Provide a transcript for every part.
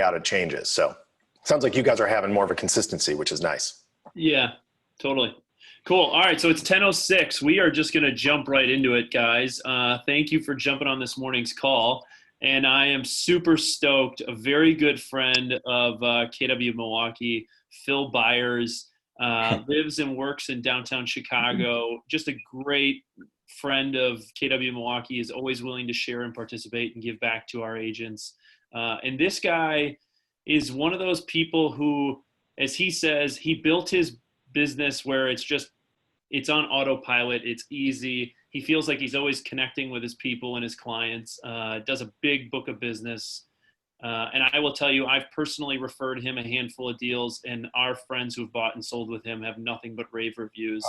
out it changes. So sounds like you guys are having more of a consistency, which is nice. Yeah, totally. Cool. All right. So it's 10:06. We are just going to jump right into it, guys. Thank you for jumping on this morning's call. And I am super stoked. A very good friend of KW Milwaukee, Phil Byers, lives and works in downtown Chicago. Just a great friend of KW Milwaukee, is always willing to share and participate and give back to our agents. And this guy is one of those people who, as he says, he built his business where it's on autopilot. It's easy. He feels like he's always connecting with his people and his clients, does a big book of business. And I will tell you, I've personally referred him a handful of deals, and our friends who've bought and sold with him have nothing but rave reviews.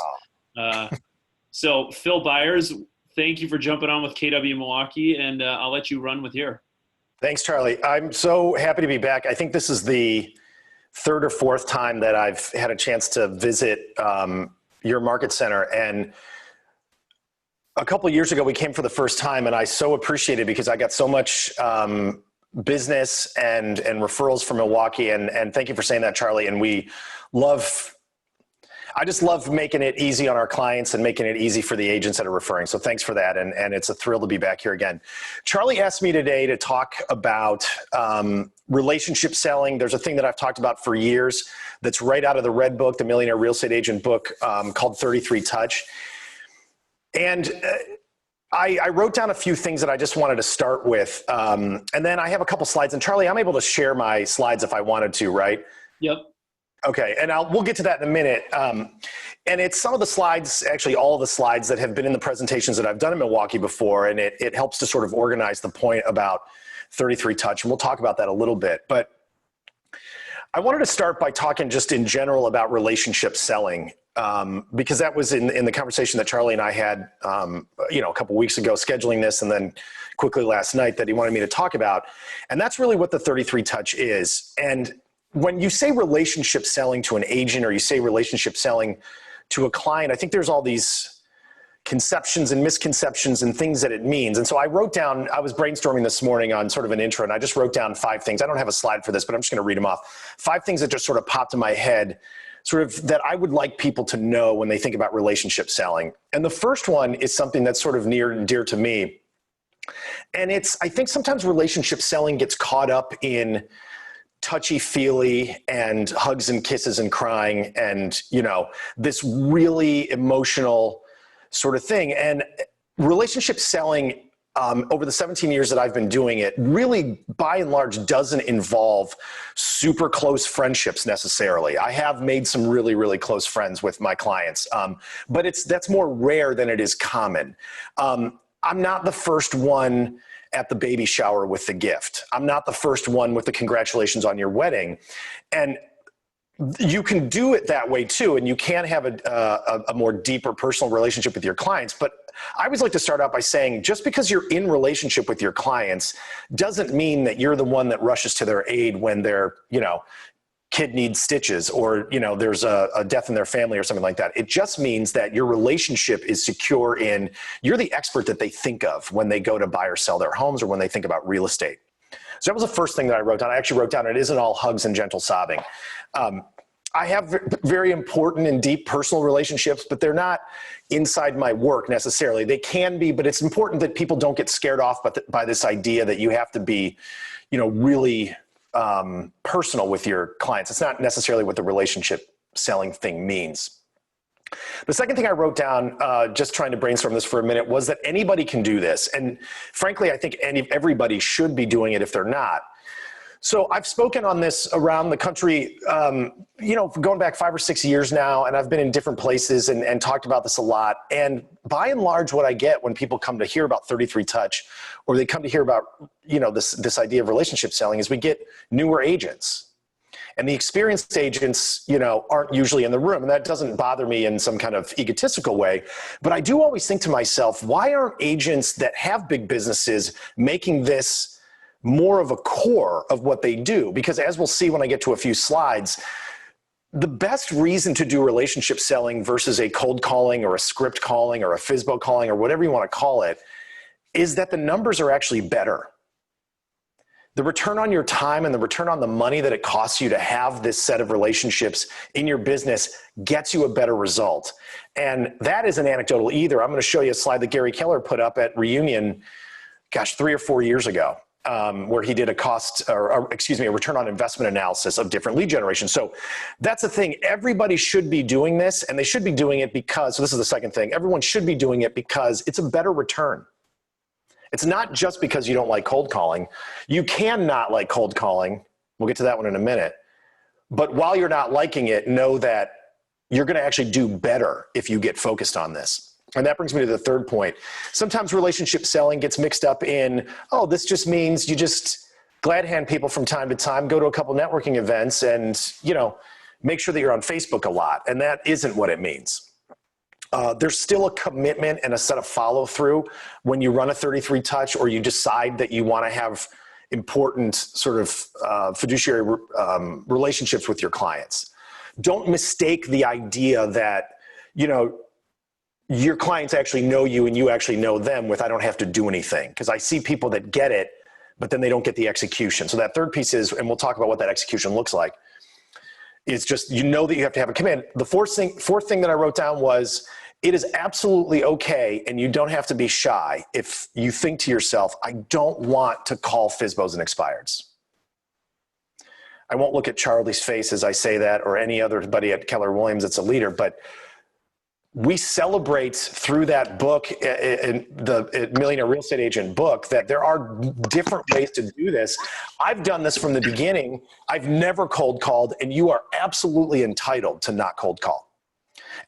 So Phil Byers, thank you for jumping on with KW Milwaukee, and I'll let you run with here. Thanks, Charlie. I'm so happy to be back. I think this is the third or fourth time that I've had a chance to visit your market center. And a couple of years ago, we came for the first time, and I so appreciate it because I got so much business and referrals from Milwaukee. And thank you for saying that, Charlie. And I just love making it easy on our clients and making it easy for the agents that are referring. So thanks for that. And it's a thrill to be back here again. Charlie asked me today to talk about relationship selling. There's a thing that I've talked about for years that's right out of the Red Book, the Millionaire Real Estate Agent book, called 33 Touch. And I wrote down a few things that I just wanted to start with. And then I have a couple slides. And Charlie, I'm able to share my slides if I wanted to, right? Yep. Okay, and we'll get to that in a minute. And it's some of the slides, actually all of the slides that have been in the presentations that I've done in Milwaukee before, and it helps to sort of organize the point about 33 Touch, and we'll talk about that a little bit. But I wanted to start by talking just in general about relationship selling, because that was in the conversation that Charlie and I had a couple weeks ago, scheduling this, and then quickly last night that he wanted me to talk about. And that's really what the 33 Touch is. And when you say relationship selling to an agent, or you say relationship selling to a client, I think there's all these conceptions and misconceptions and things that it means. And so I wrote down, I was brainstorming this morning on sort of an intro, and I just wrote down 5 things. I don't have a slide for this, but I'm just going to read them off. 5 things that just sort of popped in my head, sort of that I would like people to know when they think about relationship selling. And the first one is something that's sort of near and dear to me. And I think sometimes relationship selling gets caught up in touchy-feely and hugs and kisses and crying and, this really emotional sort of thing. And relationship selling, over the 17 years that I've been doing it, really by and large doesn't involve super close friendships necessarily. I have made some really, really close friends with my clients, but that's more rare than it is common. I'm not the first one at the baby shower with the gift. I'm not the first one with the congratulations on your wedding. And you can do it that way too. And you can have a more deeper personal relationship with your clients. But I always like to start out by saying, just because you're in relationship with your clients doesn't mean that you're the one that rushes to their aid when their, kid needs stitches, or, there's a death in their family or something like that. It just means that your relationship is secure you're the expert that they think of when they go to buy or sell their homes, or when they think about real estate. So that was the first thing that I wrote down. I actually wrote down, it isn't all hugs and gentle sobbing. I have very important and deep personal relationships, but they're not inside my work necessarily. They can be, but it's important that people don't get scared off by this idea that you have to be, really personal with your clients. It's not necessarily what the relationship selling thing means. The second thing I wrote down, just trying to brainstorm this for a minute, was that anybody can do this. And frankly, I think everybody should be doing it if they're not. So I've spoken on this around the country, going back 5 or 6 years now, and I've been in different places and talked about this a lot. And by and large, what I get when people come to hear about 33 Touch, or they come to hear about, this idea of relationship selling, is we get newer agents. And the experienced agents, aren't usually in the room. And that doesn't bother me in some kind of egotistical way. But I do always think to myself, why aren't agents that have big businesses making this more of a core of what they do? Because as we'll see when I get to a few slides, the best reason to do relationship selling versus a cold calling or a script calling or a FSBO calling or whatever you want to call it is that the numbers are actually better. the return on your time and the return on the money that it costs you to have this set of relationships in your business gets you a better result. And that isn't anecdotal either. I'm going to show you a slide that Gary Keller put up at Reunion, 3 or 4 years ago, where he did a return on investment analysis of different lead generation. So that's the thing. Everybody should be doing this, and they should be doing it because, so this is the second thing, everyone should be doing it because it's a better return. It's not just because you don't like cold calling. You can not like cold calling. We'll get to that one in a minute. But while you're not liking it, know that you're going to actually do better if you get focused on this. And that brings me to the third point. Sometimes relationship selling gets mixed up in, oh, this just means you just glad hand people from time to time, go to a couple networking events and, make sure that you're on Facebook a lot. And that isn't what it means. There's still a commitment and a set of follow through when you run a 33 touch or you decide that you want to have important sort of fiduciary relationships with your clients. Don't mistake the idea that, your clients actually know you and you actually know them with I don't have to do anything. Because I see people that get it, but then they don't get the execution. So that third piece is, and we'll talk about what that execution looks like, is just, that you have to have a command. The fourth thing that I wrote down was, it is absolutely okay, and you don't have to be shy if you think to yourself, I don't want to call FSBOs and expireds. I won't look at Charlie's face as I say that, or any other buddy at Keller Williams that's a leader, but we celebrate through that book, in the Millionaire Real Estate Agent book, that there are different ways to do this. I've done this from the beginning. I've never cold called, and you are absolutely entitled to not cold call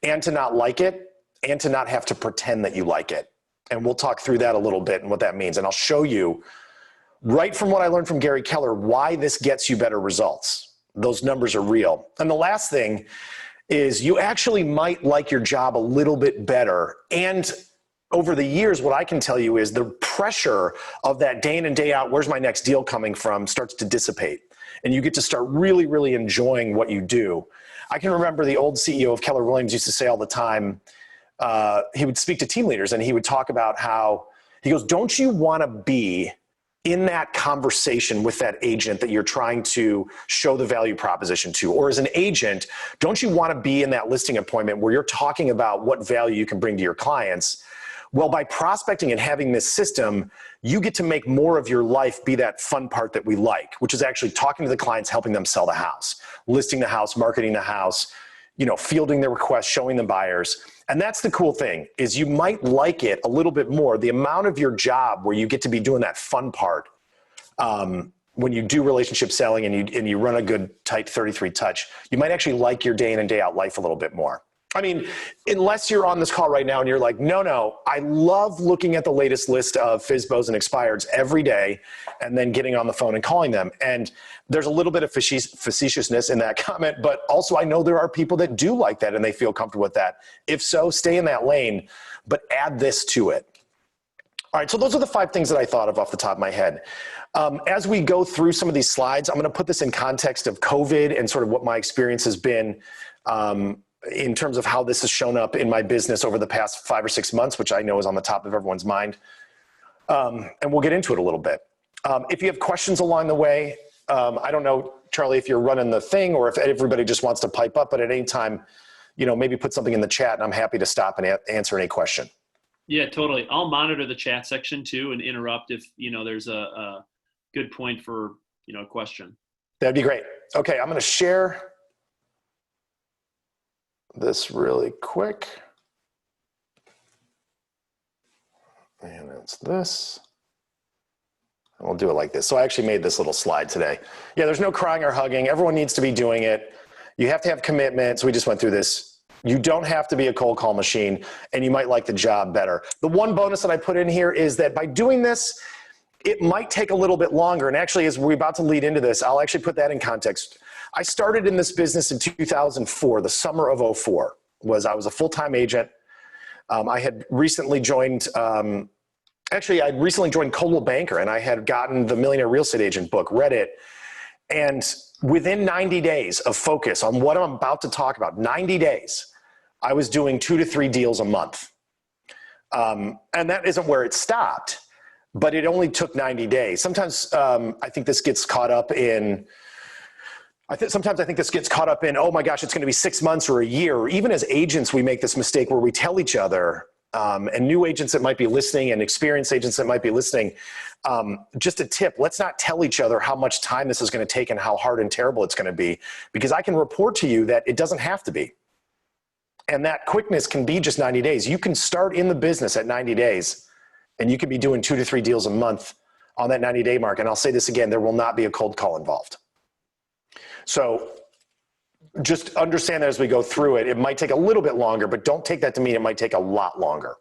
and to not like it and to not have to pretend that you like it. And we'll talk through that a little bit and what that means. And I'll show you right from what I learned from Gary Keller, why this gets you better results. Those numbers are real. And the last thing is you actually might like your job a little bit better. And over the years, what I can tell you is the pressure of that day in and day out, where's my next deal coming from, starts to dissipate. And you get to start really, really enjoying what you do. I can remember the old CEO of Keller Williams used to say all the time, he would speak to team leaders and he would talk about how, he goes, don't you want to be in that conversation with that agent that you're trying to show the value proposition to? Or as an agent, don't you want to be in that listing appointment where you're talking about what value you can bring to your clients? Well, by prospecting and having this system, you get to make more of your life be that fun part that we like, which is actually talking to the clients, helping them sell the house, listing the house, marketing the house, fielding the requests, showing them buyers. And that's the cool thing, is you might like it a little bit more. The amount of your job where you get to be doing that fun part, when you do relationship selling and you run a good tight 33 touch, you might actually like your day in and day out life a little bit more. I mean, unless you're on this call right now and you're like, no, I love looking at the latest list of FSBOs and expireds every day and then getting on the phone and calling them. And there's a little bit of facetiousness in that comment, but also I know there are people that do like that and they feel comfortable with that. If so, stay in that lane, but add this to it. All right, so those are the 5 things that I thought of off the top of my head. As we go through some of these slides, I'm gonna put this in context of COVID and sort of what my experience has been in terms of how this has shown up in my business over the past 5 or 6 months, which I know is on the top of everyone's mind. And we'll get into it a little bit. If you have questions along the way, I don't know, Charlie, if you're running the thing or if everybody just wants to pipe up, but at any time, maybe put something in the chat and I'm happy to stop and answer any question. Yeah, totally. I'll monitor the chat section too and interrupt if, there's a good point for, a question. That'd be great. Okay, I'm going to share this really quick. And it's this. And we'll do it like this. So I actually made this little slide today. Yeah, there's no crying or hugging. Everyone needs to be doing it. You have to have commitment. So we just went through this. You don't have to be a cold call machine, and you might like the job better. The one bonus that I put in here is that by doing this, it might take a little bit longer. And actually, as we're about to lead into this, I'll actually put that in context. I started in this business in 2004, the summer of 04. I was a full-time agent. I had recently joined, I'd recently joined Coldwell Banker, and I had gotten the Millionaire Real Estate Agent book, read it. And within 90 days of focus on what I'm about to talk about, 90 days, I was doing 2 to 3 deals a month. And that isn't where it stopped. but it only took 90 days. Sometimes I think this gets caught up in, sometimes I think this gets caught up in, oh my gosh, it's going to be 6 months or a year. Or even as agents, we make this mistake where we tell each other, and new agents that might be listening and experienced agents that might be listening, just a tip, let's not tell each other how much time this is going to take and how hard and terrible it's going to be, because I can report to you that it doesn't have to be. And that quickness can be just 90 days. You can start in the business at 90 days and you could be doing 2 to 3 deals a month on that 90-day mark. And I'll say this again, there will not be a cold call involved. So just understand that as we go through it, it might take a little bit longer, but don't take that to mean it might take a lot longer.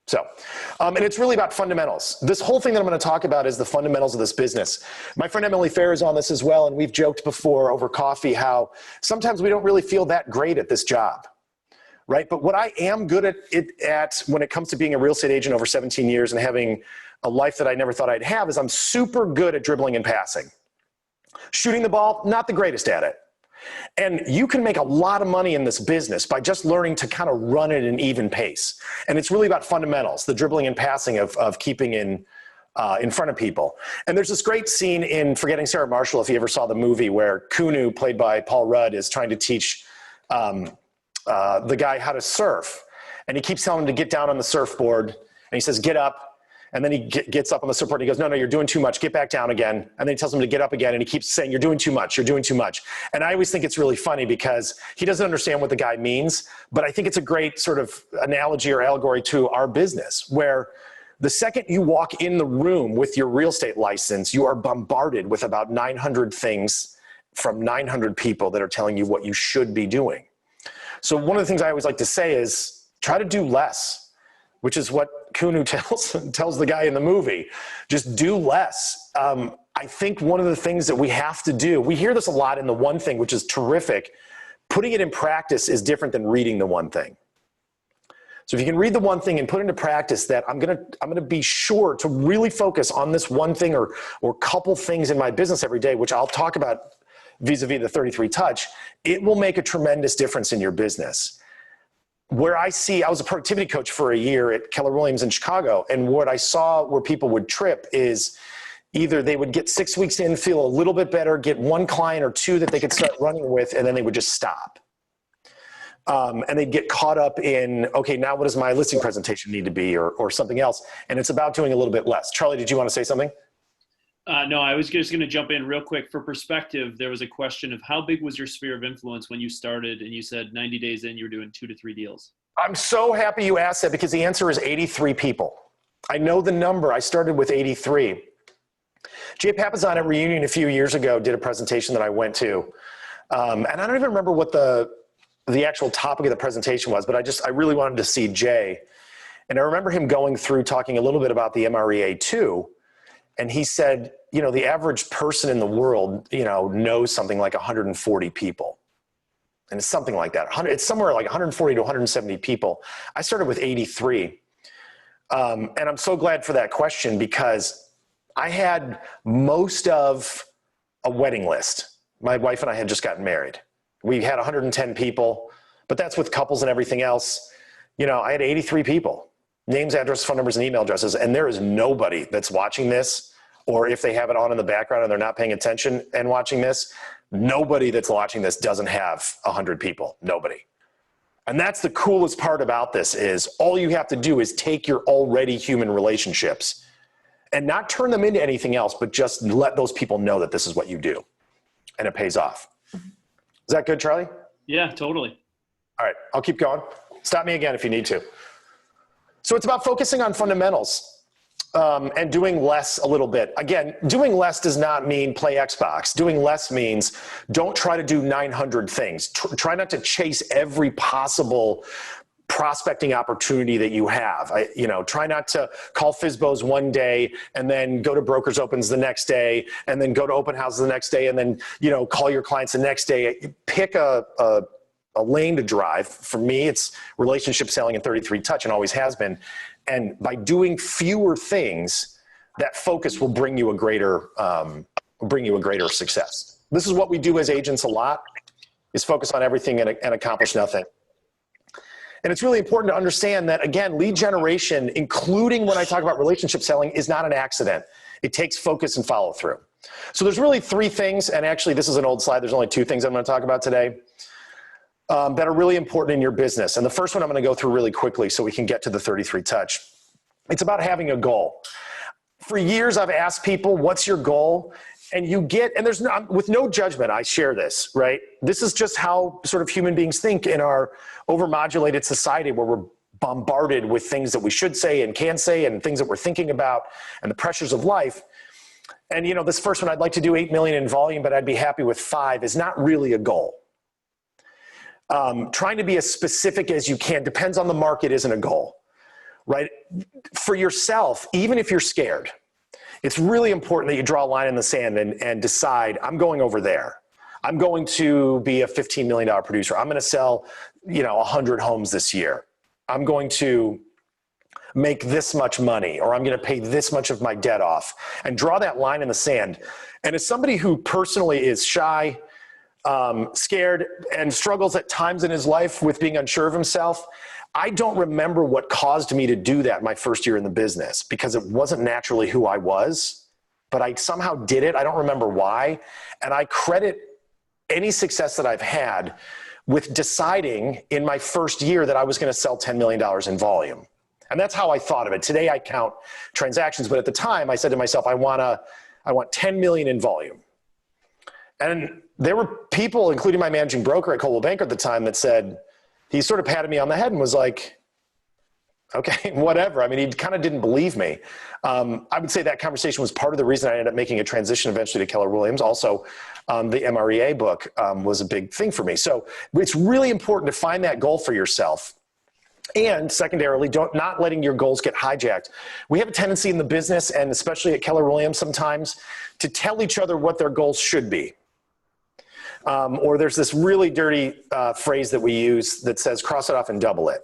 So, and it's really about fundamentals. This whole thing that I'm going to talk about is the fundamentals of this business. My friend Emily Fair is on this as well, and we've joked before over coffee how sometimes we don't really feel that great at this job, right? But what I am good at when it comes to being a real estate agent over 17 years and having a life that I never thought I'd have is I'm super good at dribbling and passing. Shooting the ball, not the greatest at it. And you can make a lot of money in this business by just learning to kind of run at an even pace. And it's really about fundamentals, the dribbling and passing of keeping in front of people. And there's this great scene in Forgetting Sarah Marshall, if you ever saw the movie, where Kunu, played by Paul Rudd, is trying to teach the guy how to surf. And he keeps telling him to get down on the surfboard. And he says, get up. And then he gets up on the surfboard and he goes, no, you're doing too much. Get back down again. And then he tells him to get up again. And he keeps saying, you're doing too much. You're doing too much. And I always think it's really funny because he doesn't understand what the guy means. But I think it's a great sort of analogy or allegory to our business, where the second you walk in the room with your real estate license, you are bombarded with about 900 things from 900 people that are telling you what you should be doing. So one of the things I always like to say is try to do less, which is what Kunu tells the guy in the movie. Just do less. I think one of the things that we have to do, we hear this a lot in the one thing, which is terrific. Putting it in practice is different than reading the one thing. So if you can read the one thing and put into practice that I'm gonna be sure to really focus on this one thing or couple things in my business every day, which I'll talk about vis-a-vis the 33 touch, it will make a tremendous difference in your business. Where I was a productivity coach for a year at Keller Williams in Chicago, and what I saw where people would trip is either they would get 6 weeks in, feel a little bit better, get one client or two that they could start running with, and then they would just stop. And they'd get caught up in, okay, now what does my listing presentation need to be or something else? And it's about doing a little bit less. Charlie, did you want to say something? No, I was just going to jump in real quick. For perspective, there was a question of how big was your sphere of influence when you started, and you said 90 days in, you were doing 2 to 3 deals. I'm so happy you asked that because the answer is 83 people. I know the number. I started with 83. Jay Papazan at Reunion a few years ago did a presentation that I went to. And I don't even remember what the actual topic of the presentation was, but I really wanted to see Jay. And I remember him going through talking a little bit about the MREA 2. And he said, the average person in the world, knows something like 140 people. And it's something like that. It's somewhere like 140 to 170 people. I started with 83. And I'm so glad for that question because I had most of a wedding list. My wife and I had just gotten married. We had 110 people, but that's with couples and everything else. I had 83 people. Names, addresses, phone numbers, and email addresses. And there is nobody that's watching this, or if they have it on in the background and they're not paying attention and watching this, nobody that's watching this doesn't have 100 people. Nobody. And that's the coolest part about this is all you have to do is take your already human relationships and not turn them into anything else, but just let those people know that this is what you do. And it pays off. Is that good, Charlie? Yeah, totally. All right, I'll keep going. Stop me again if you need to. So it's about focusing on fundamentals and doing less a little bit. Again, doing less does not mean play Xbox. Doing less means don't try to do 900 things. Try not to chase every possible prospecting opportunity that you have. Try not to call FSBOs one day and then go to brokers opens the next day and then go to open houses the next day and then, call your clients the next day. Pick a lane to drive. For me, it's relationship selling and 33 touch and always has been. And by doing fewer things, that focus will bring you a greater success. This is what we do as agents a lot, is focus on everything and accomplish nothing. And it's really important to understand that, again, lead generation, including when I talk about relationship selling, is not an accident. It takes focus and follow through. So there's really three things, and actually this is an old slide. There's only two things I'm going to talk about today that are really important in your business. And the first one I'm going to go through really quickly so we can get to the 33 touch. It's about having a goal. For years, I've asked people, what's your goal? And you get, and there's no, with no judgment, I share this, right? This is just how sort of human beings think in our overmodulated society where we're bombarded with things that we should say and can say and things that we're thinking about and the pressures of life. And you know, this first one, I'd like to do 8 million in volume, but I'd be happy with 5 is not really a goal. Trying to be as specific as you can, depends on the market, isn't a goal, right? For yourself, even if you're scared, it's really important that you draw a line in the sand and decide, I'm going over there. I'm going to be a $15 million producer. I'm going to sell, 100 homes this year. I'm going to make this much money, or I'm going to pay this much of my debt off, and draw that line in the sand. And as somebody who personally is shy, scared, and struggles at times in his life with being unsure of himself, I don't remember what caused me to do that my first year in the business, because it wasn't naturally who I was, but I somehow did it. I don't remember why. And I credit any success that I've had with deciding in my first year that I was going to sell $10 million in volume. And that's how I thought of it. Today I count transactions, but at the time I said to myself, I want 10 million in volume. And there were people, including my managing broker at Coldwell Banker at the time, that said, he sort of patted me on the head and was like, okay, whatever. I mean, he kind of didn't believe me. I would say that conversation was part of the reason I ended up making a transition eventually to Keller Williams. Also, the MREA book was a big thing for me. So it's really important to find that goal for yourself. And secondarily, not letting your goals get hijacked. We have a tendency in the business, and especially at Keller Williams sometimes, to tell each other what their goals should be. Or there's this really dirty phrase that we use that says, cross it off and double it.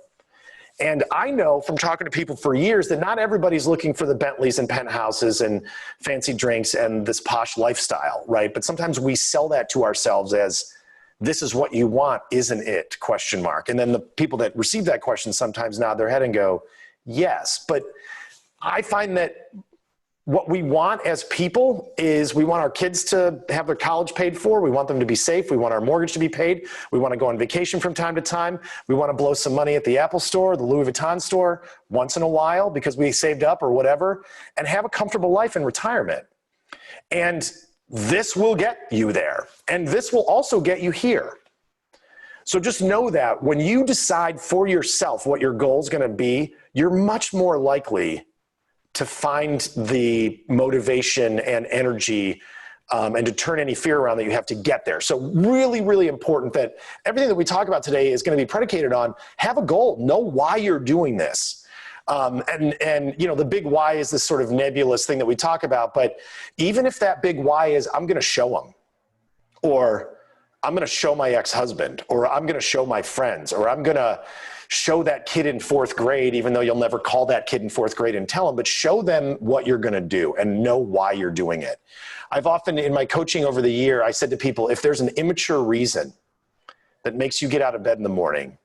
And I know from talking to people for years that not everybody's looking for the Bentleys and penthouses and fancy drinks and this posh lifestyle, right? But sometimes we sell that to ourselves as, this is what you want, isn't it? ? And then the people that receive that question sometimes nod their head and go, yes. But I find that what we want as people is we want our kids to have their college paid for. We want them to be safe. We want our mortgage to be paid. We want to go on vacation from time to time. We want to blow some money at the Apple store, the Louis Vuitton store once in a while because we saved up or whatever, and have a comfortable life in retirement. And this will get you there. And this will also get you here. So just know that when you decide for yourself what your goal is going to be, you're much more likely to find the motivation and energy and to turn any fear around that you have to get there. So really, really important that everything that we talk about today is going to be predicated on have a goal, know why you're doing this. And the big why is this sort of nebulous thing that we talk about, but even if that big why is I'm going to show them, or I'm going to show my ex-husband, or I'm going to show my friends, or I'm going to show that kid in 4th grade, even though you'll never call that kid in 4th grade and tell them, but show them what you're going to do and know why you're doing it. I've often in my coaching over the year, I said to people, if there's an immature reason that makes you get out of bed in the morning,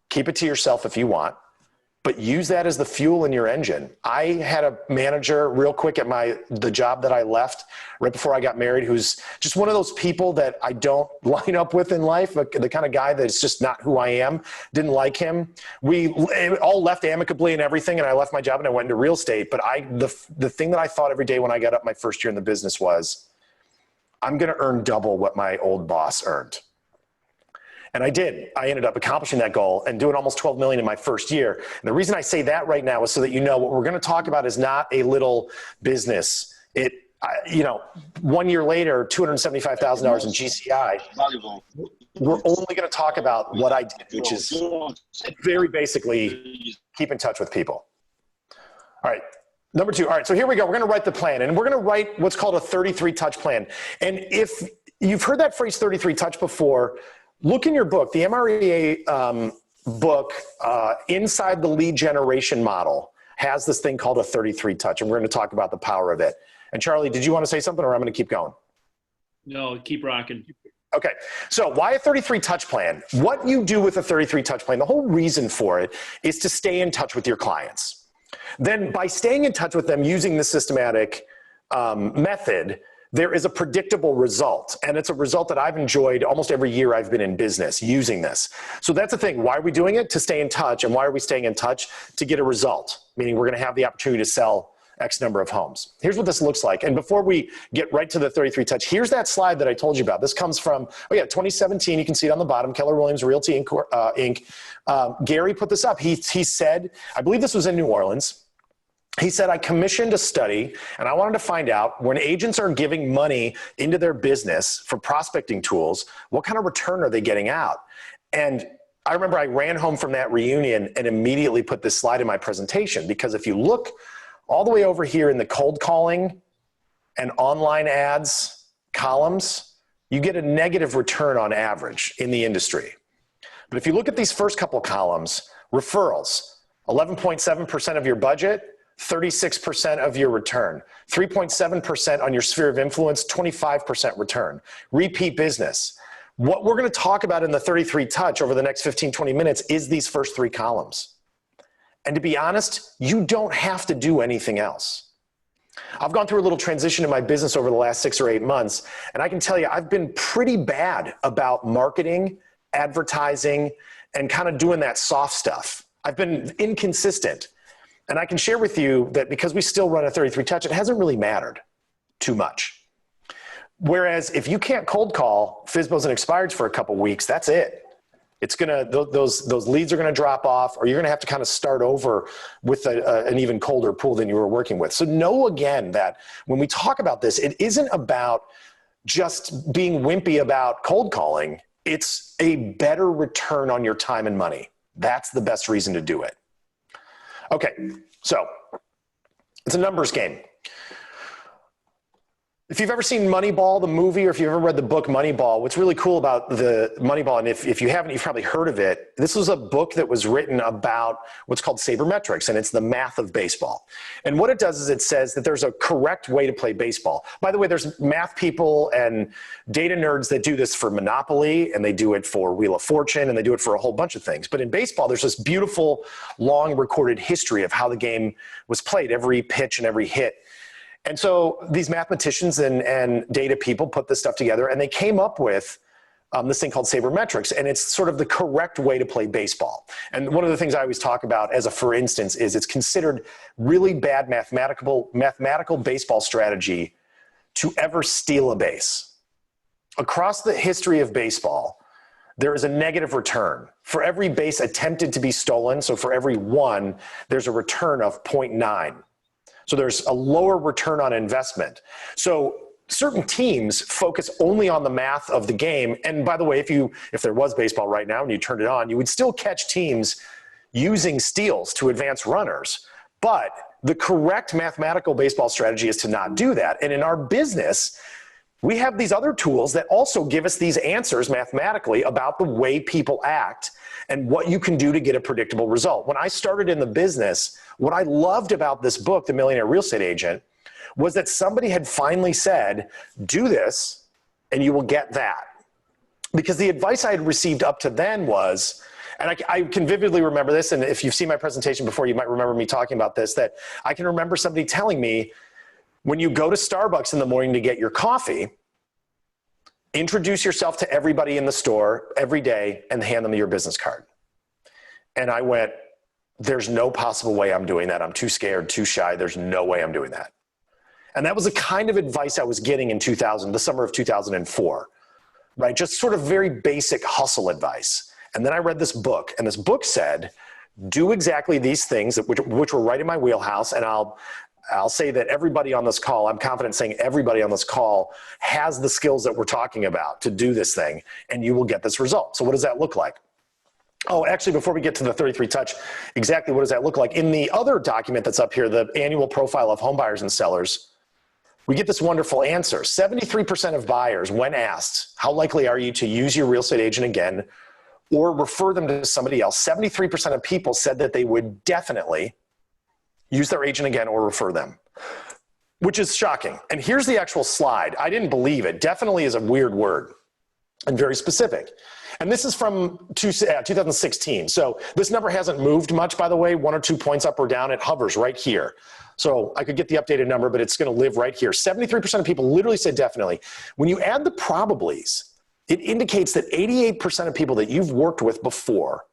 keep it to yourself if you want, but use that as the fuel in your engine. I had a manager real quick at the job that I left right before I got married, who's just one of those people that I don't line up with in life, the kind of guy that's just not who I am. Didn't like him. We all left amicably and everything, and I left my job and I went into real estate. But the thing that I thought every day when I got up my first year in the business was, I'm going to earn double what my old boss earned. And I did. I ended up accomplishing that goal and doing almost 12 million in my first year. And the reason I say that right now is so that you know what we're going to talk about is not a little business. 1 year later, $275,000 in GCI. We're only going to talk about what I did, which is very basically keep in touch with people. All right. Number 2. All right. So here we go. We're going to write the plan, and we're going to write what's called a 33 touch plan. And if you've heard that phrase 33 touch before, look in your book, the MREA book, inside the lead generation model has this thing called a 33 touch, and we're going to talk about the power of it. And Charlie, did you want to say something, or I'm going to keep going? No, keep rocking. Okay, so why a 33 touch plan? What you do with a 33 touch plan, the whole reason for it is to stay in touch with your clients. Then by staying in touch with them using the systematic method, there is a predictable result. And it's a result that I've enjoyed almost every year I've been in business using this. So that's the thing. Why are we doing it? To stay in touch. And why are we staying in touch? To get a result, meaning we're going to have the opportunity to sell X number of homes. Here's what this looks like. And before we get right to the 33 touch, here's that slide that I told you about. This comes from, 2017. You can see it on the bottom, Keller Williams Realty Inc. Gary put this up. He said, I believe this was in New Orleans. He said, I commissioned a study and I wanted to find out when agents are giving money into their business for prospecting tools, what kind of return are they getting out? And I remember I ran home from that reunion and immediately put this slide in my presentation, because if you look all the way over here in the cold calling and online ads columns, you get a negative return on average in the industry. But if you look at these first couple columns, referrals, 11.7% of your budget, 36% of your return, 3.7% on your sphere of influence, 25% return. Repeat business. What we're going to talk about in the 33 touch over the next 15, 20 minutes is these first three columns. And to be honest, you don't have to do anything else. I've gone through a little transition in my business over the last 6 or 8 months, and I can tell you I've been pretty bad about marketing, advertising, and kind of doing that soft stuff. I've been inconsistent. And I can share with you that because we still run a 33 touch, it hasn't really mattered too much. Whereas if you can't cold call FSBOs and expireds for a couple weeks, that's it. It's gonna, those leads are gonna drop off, or you're gonna have to kind of start over with an even colder pool than you were working with. So know again that when we talk about this, it isn't about just being wimpy about cold calling. It's a better return on your time and money. That's the best reason to do it. Okay, so it's a numbers game. If you've ever seen Moneyball, the movie, or if you've ever read the book Moneyball, what's really cool about the Moneyball, and if you haven't, you've probably heard of it, this was a book that was written about what's called sabermetrics, and it's the math of baseball. And what it does is it says that there's a correct way to play baseball. By the way, there's math people and data nerds that do this for Monopoly, and they do it for Wheel of Fortune, and they do it for a whole bunch of things. But in baseball, there's this beautiful, long recorded history of how the game was played, every pitch and every hit. And so these mathematicians and data people put this stuff together, and they came up with this thing called sabermetrics, and it's sort of the correct way to play baseball. And one of the things I always talk about as a for instance is it's considered really bad mathematical baseball strategy to ever steal a base. Across the history of baseball, there is a negative return. For every base attempted to be stolen, so for every one, there's a return of 0.9. So there's a lower return on investment. So certain teams focus only on the math of the game. And by the way, if there was baseball right now and you turned it on, you would still catch teams using steals to advance runners. But the correct mathematical baseball strategy is to not do that. And in our business, we have these other tools that also give us these answers mathematically about the way people act and what you can do to get a predictable result. When I started in the business, what I loved about this book, The Millionaire Real Estate Agent, was that somebody had finally said, do this and you will get that. Because the advice I had received up to then was, and I can vividly remember this, and if you've seen my presentation before, you might remember me talking about this, that I can remember somebody telling me, when you go to Starbucks in the morning to get your coffee, introduce yourself to everybody in the store every day and hand them your business card. And I went, there's no possible way I'm doing that. I'm too scared, too shy. There's no way I'm doing that. And that was the kind of advice I was getting in the summer of 2004, right? Just sort of very basic hustle advice. And then I read this book, and this book said, do exactly these things, which were right in my wheelhouse. And I'll say that everybody on this call, I'm confident saying everybody on this call has the skills that we're talking about to do this thing, and you will get this result. So what does that look like? Oh, actually, before we get to the 33 touch, exactly what does that look like? In the other document that's up here, the annual profile of home buyers and sellers, we get this wonderful answer. 73% of buyers, when asked, how likely are you to use your real estate agent again or refer them to somebody else? 73% of people said that they would definitely use their agent again or refer them, which is shocking. And here's the actual slide. I didn't believe it. Definitely is a weird word. and very specific. And this is from 2016. So this number hasn't moved much, by the way, 1 or 2 points up or down. It hovers right here. So I could get the updated number, but it's going to live right here. 73% of people literally said definitely. When you add the probablys, it indicates that 88% of people that you've worked with before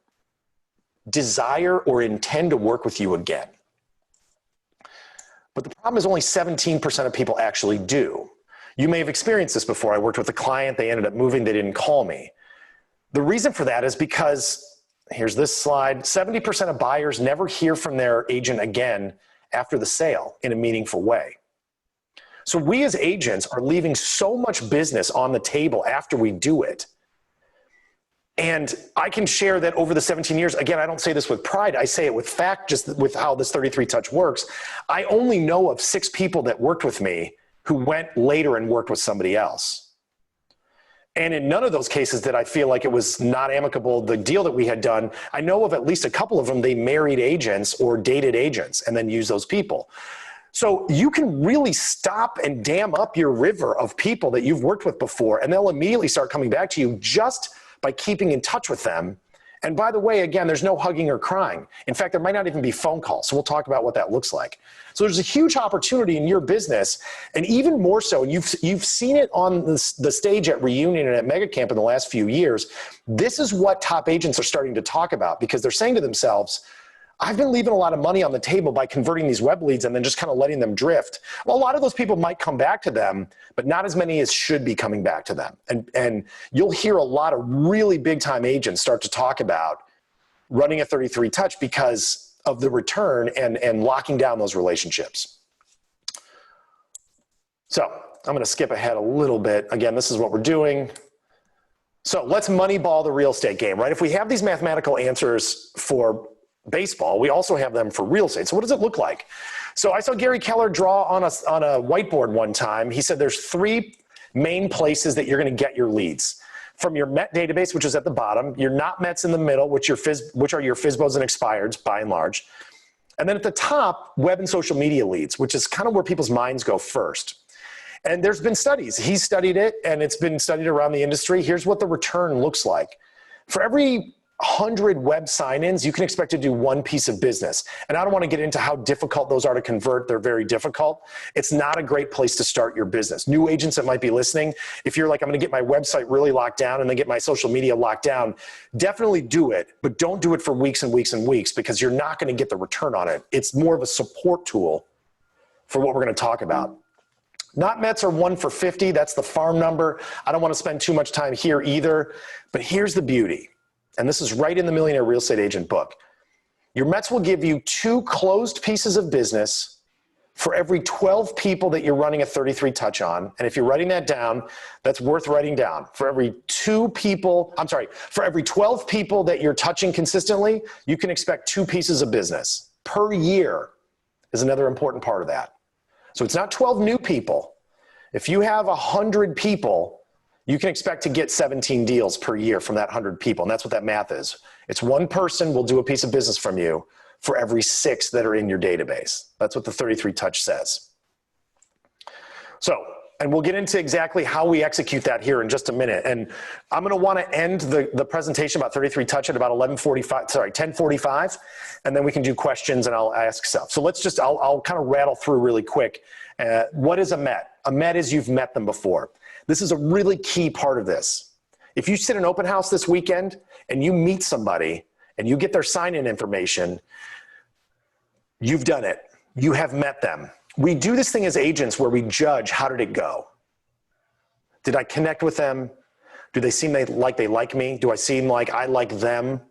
desire or intend to work with you again. But the problem is only 17% of people actually do. You may have experienced this before. I worked with a client, they ended up moving, they didn't call me. The reason for that is because, here's this slide, 70% of buyers never hear from their agent again after the sale in a meaningful way. So we as agents are leaving so much business on the table after we do it. And I can share that over the 17 years, again, I don't say this with pride, I say it with fact, just with how this 33 touch works. I only know of 6 people that worked with me who went later and worked with somebody else. And in none of those cases did I feel like it was not amicable, the deal that we had done. I know of at least a couple of them, they married agents or dated agents and then used those people. So you can really stop and dam up your river of people that you've worked with before, and they'll immediately start coming back to you just by keeping in touch with them. And by the way, again, there's no hugging or crying. In fact, there might not even be phone calls. So we'll talk about what that looks like. So there's a huge opportunity in your business, and even more so, and you've seen it on the stage at Reunion and at Mega Camp in the last few years. This is what top agents are starting to talk about, because they're saying to themselves, I've been leaving a lot of money on the table by converting these web leads and then just kind of letting them drift. Well, a lot of those people might come back to them, but not as many as should be coming back to them. And you'll hear a lot of really big time agents start to talk about running a 33 touch because of the return and locking down those relationships. So I'm going to skip ahead a little bit. Again, this is what we're doing. So let's moneyball the real estate game, right? If we have these mathematical answers for baseball, we also have them for real estate. So what does it look like? So I saw Gary Keller draw on a whiteboard one time. He said there's 3 main places that you're going to get your leads. From your Met database, which is at the bottom, your not Mets in the middle, which are your FSBOs and expireds by and large. And then at the top, web and social media leads, which is kind of where people's minds go first. And there's been studies. He's studied it, and it's been studied around the industry. Here's what the return looks like. For every 100 web sign-ins, you can expect to do 1 piece of business. And I don't want to get into how difficult those are to convert. They're very difficult. It's not a great place to start your business. New agents that might be listening, if you're like, I'm going to get my website really locked down and then get my social media locked down, definitely do it, but don't do it for weeks and weeks and weeks, because you're not going to get the return on it. It's more of a support tool for what we're going to talk about. Not Mets are 1 for 50. That's the farm number. I don't want to spend too much time here either, but here's the beauty. And this is right in the Millionaire Real Estate Agent book. Your Mets will give you 2 closed pieces of business for every 12 people that you're running a 33 touch on. And if you're writing that down, that's worth writing down. For every 12 people that you're touching consistently, you can expect 2 pieces of business per year is another important part of that. So it's not 12 new people. If you have 100 people, you can expect to get 17 deals per year from that 100 people. And that's what that math is. It's 1 person will do a piece of business from you for every 6 that are in your database. That's what the 33 touch says. So, and we'll get into exactly how we execute that here in just a minute. And I'm going to want to end the presentation about 33 touch at about 10:45, and then we can do questions and I'll ask stuff. So let's just, I'll kind of rattle through really quick. What is a Met? A Met is you've met them before. This is a really key part of this. If you sit in open house this weekend and you meet somebody and you get their sign-in information, you've done it. You have met them. We do this thing as agents where we judge, how did it go? Did I connect with them? Do they seem like they like me? Do I seem like I like them?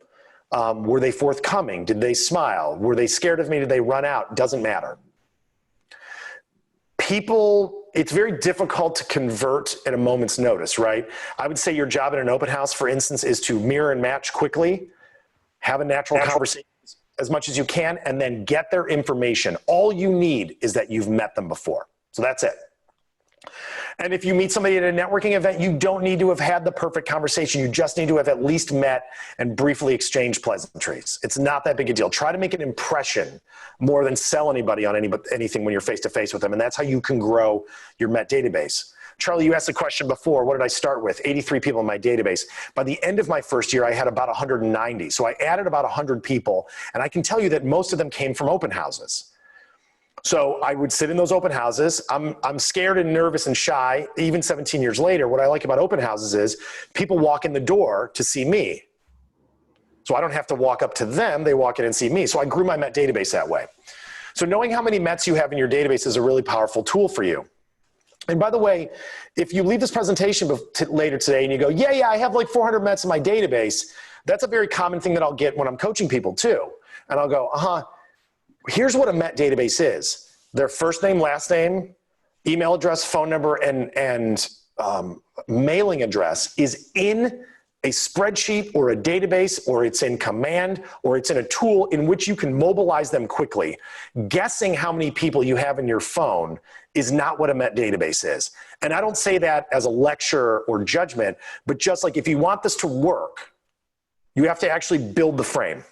Were they forthcoming? Did they smile? Were they scared of me? Did they run out? Doesn't matter. People, it's very difficult to convert at a moment's notice, right? I would say your job at an open house, for instance, is to mirror and match quickly, have a natural conversation as much as you can, and then get their information. All you need is that you've met them before. So that's it. And if you meet somebody at a networking event, you don't need to have had the perfect conversation. You just need to have at least met and briefly exchanged pleasantries. It's not that big a deal. Try to make an impression more than sell anybody on anything when you're face to face with them. And that's how you can grow your Met database. Charlie, you asked the question before, what did I start with? 83 people in my database. By the end of my first year, I had about 190. So I added about 100 people, and I can tell you that most of them came from open houses. So I would sit in those open houses. I'm scared and nervous and shy, even 17 years later. What I like about open houses is people walk in the door to see me. So I don't have to walk up to them, they walk in and see me. So I grew my Met database that way. So knowing how many Mets you have in your database is a really powerful tool for you. And by the way, if you leave this presentation later today and you go, yeah, I have like 400 Mets in my database, that's a very common thing that I'll get when I'm coaching people too. And I'll go, here's what a Met database is. Their first name, last name, email address, phone number, and mailing address is in a spreadsheet or a database, or it's in command, or it's in a tool in which you can mobilize them quickly. Guessing how many people you have in your phone is not what a Met database is. And I don't say that as a lecture or judgment, but just like if you want this to work, you have to actually build the frame.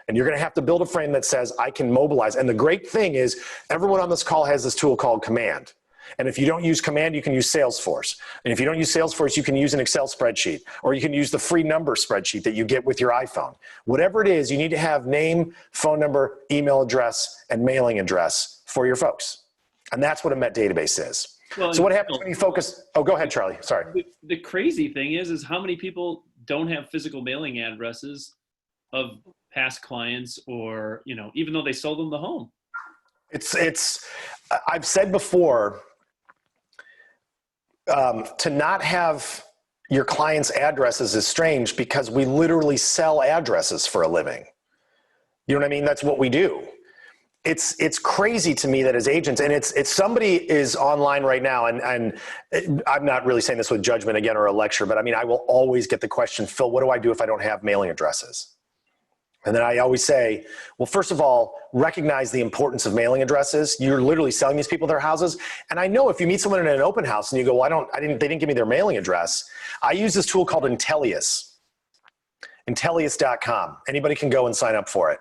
And you're gonna have to build a frame that says, I can mobilize. And the great thing is everyone on this call has this tool called Command. And if you don't use Command, you can use Salesforce. And if you don't use Salesforce, you can use an Excel spreadsheet, or you can use the free number spreadsheet that you get with your iPhone. Whatever it is, you need to have name, phone number, email address, and mailing address for your folks. And that's what a Met database is. Well, so what happens when you focus? Oh, go ahead, Charlie. Sorry. The crazy thing is how many people don't have physical mailing addresses of past clients, or, even though they sold them the home. I've said before, to not have your clients' addresses is strange because we literally sell addresses for a living. You know what I mean? That's what we do. It's crazy to me that as agents, and it's somebody is online right now, and I'm not really saying this with judgment again or a lecture, but I mean, I will always get the question, Phil, what do I do if I don't have mailing addresses? And then I always say, well, first of all, recognize the importance of mailing addresses. You're literally selling these people their houses. And I know if you meet someone in an open house and you go, well, they didn't give me their mailing address. I use this tool called Intellius, Intellius.com. Anybody can go and sign up for it.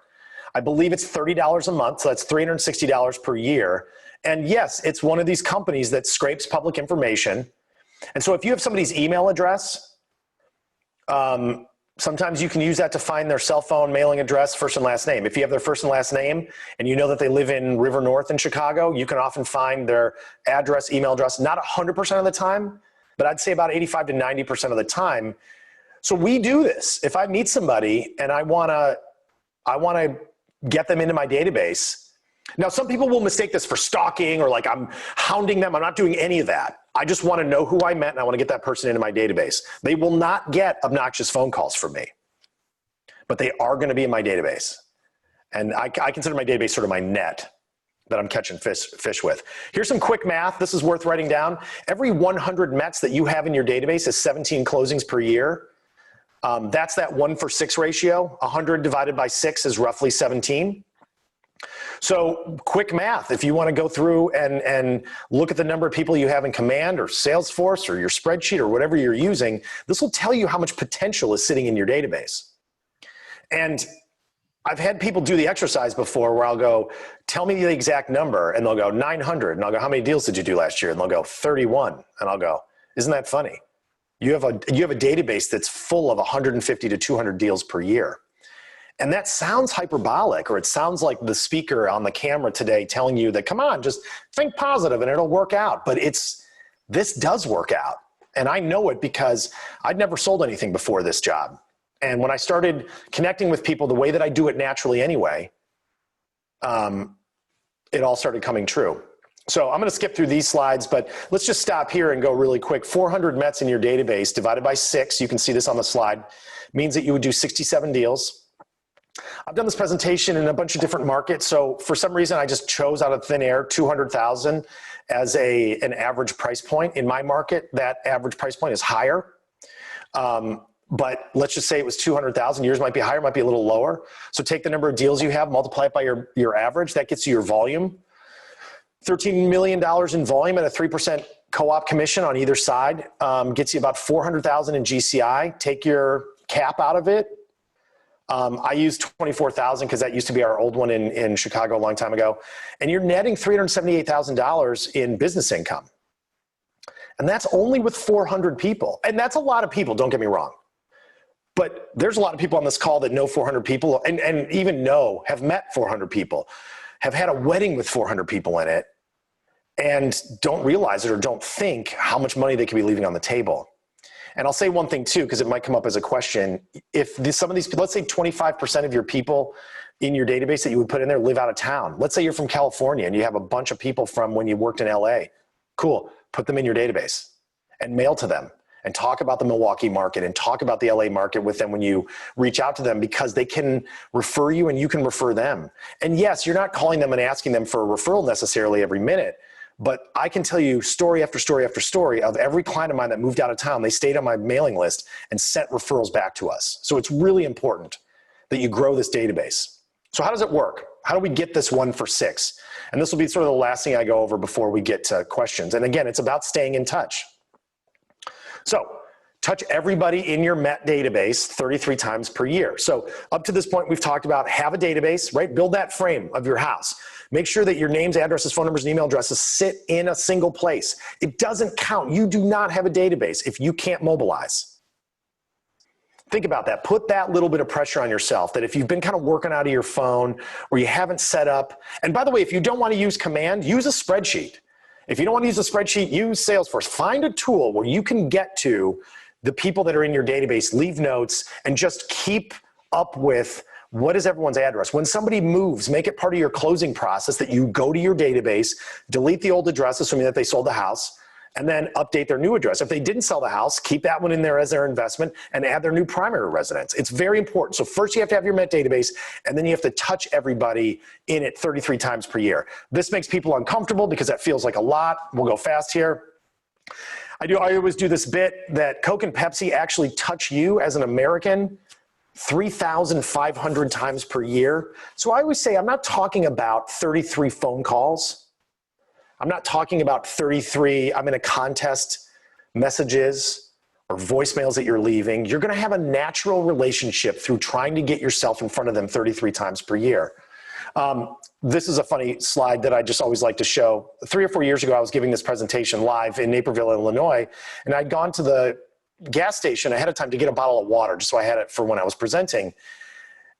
I believe it's $30 a month. So that's $360 per year. And yes, it's one of these companies that scrapes public information. And so if you have somebody's email address, sometimes you can use that to find their cell phone, mailing address, first and last name. If you have their first and last name and you know that they live in River North in Chicago, you can often find their address, email address, not 100% of the time, but I'd say about 85 to 90% of the time. So we do this. If I meet somebody and I wanna get them into my database. Now, some people will mistake this for stalking or like I'm hounding them. I'm not doing any of that. I just want to know who I met and I want to get that person into my database. They will not get obnoxious phone calls from me, but they are going to be in my database. And I consider my database sort of my net that I'm catching fish with. Here's some quick math. This is worth writing down. Every 100 Mets that you have in your database is 17 closings per year. That's that 1-for-6 ratio. 100 divided by 6 is roughly 17. So quick math, if you want to go through and look at the number of people you have in Command or Salesforce or your spreadsheet or whatever you're using, this will tell you how much potential is sitting in your database. And I've had people do the exercise before where I'll go, tell me the exact number, and they'll go 900. And I'll go, how many deals did you do last year? And they'll go 31. And I'll go, isn't that funny? You have a database that's full of 150 to 200 deals per year. And that sounds hyperbolic, or it sounds like the speaker on the camera today telling you that, come on, just think positive and it'll work out. But this does work out. And I know it because I'd never sold anything before this job. And when I started connecting with people the way that I do it naturally anyway, it all started coming true. So I'm going to skip through these slides, but let's just stop here and go really quick. 400 Mets in your database divided by 6, you can see this on the slide, means that you would do 67 deals. I've done this presentation in a bunch of different markets. So for some reason, I just chose out of thin air 200,000 as an average price point. In my market, that average price point is higher. But let's just say it was 200,000. Yours might be higher, might be a little lower. So take the number of deals you have, multiply it by your average. That gets you your volume. $13 million in volume at a 3% co-op commission on either side gets you about 400,000 in GCI. Take your cap out of it. I use 24,000 because that used to be our old one in Chicago a long time ago. And you're netting $378,000 in business income. And that's only with 400 people. And that's a lot of people, don't get me wrong. But there's a lot of people on this call that know 400 people and even have met 400 people, have had a wedding with 400 people in it, and don't realize it or don't think how much money they could be leaving on the table. And I'll say one thing too, because it might come up as a question. If some of these people, let's say 25% of your people in your database that you would put in there live out of town. Let's say you're from California and you have a bunch of people from when you worked in LA. Cool, put them in your database and mail to them and talk about the Milwaukee market and talk about the LA market with them when you reach out to them, because they can refer you and you can refer them. And yes, you're not calling them and asking them for a referral necessarily every minute, but I can tell you story after story after story of every client of mine that moved out of town. They stayed on my mailing list and sent referrals back to us. So it's really important that you grow this database. So how does it work? How do we get this 1 for 6? And this will be sort of the last thing I go over before we get to questions. And again, it's about staying in touch. So touch everybody in your Met database 33 times per year. So up to this point, we've talked about have a database, right? Build that frame of your house. Make sure that your names, addresses, phone numbers, and email addresses sit in a single place. It doesn't count. You do not have a database if you can't mobilize. Think about that. Put that little bit of pressure on yourself, that if you've been kind of working out of your phone or you haven't set up, and by the way, if you don't want to use command, use a spreadsheet. If you don't want to use a spreadsheet, use Salesforce. Find a tool where you can get to the people that are in your database, leave notes, and just keep up with what is everyone's address. When somebody moves, make it part of your closing process that you go to your database, delete the old address, assuming that they sold the house, and then update their new address. If they didn't sell the house, keep that one in there as their investment and add their new primary residence. It's very important. So first you have to have your Met database, and then you have to touch everybody in it 33 times per year. This makes people uncomfortable because that feels like a lot. We'll go fast here. I always do this bit that Coke and Pepsi actually touch you as an American 3,500 times per year. So I always say, I'm not talking about 33 phone calls. I'm not talking about 33, I'm in a contest messages or voicemails that you're leaving. You're gonna have a natural relationship through trying to get yourself in front of them 33 times per year. This is a funny slide that I just always like to show. 3 or 4 years ago, I was giving this presentation live in Naperville, Illinois, and I'd gone to the gas station ahead of time to get a bottle of water, just so I had it for when I was presenting.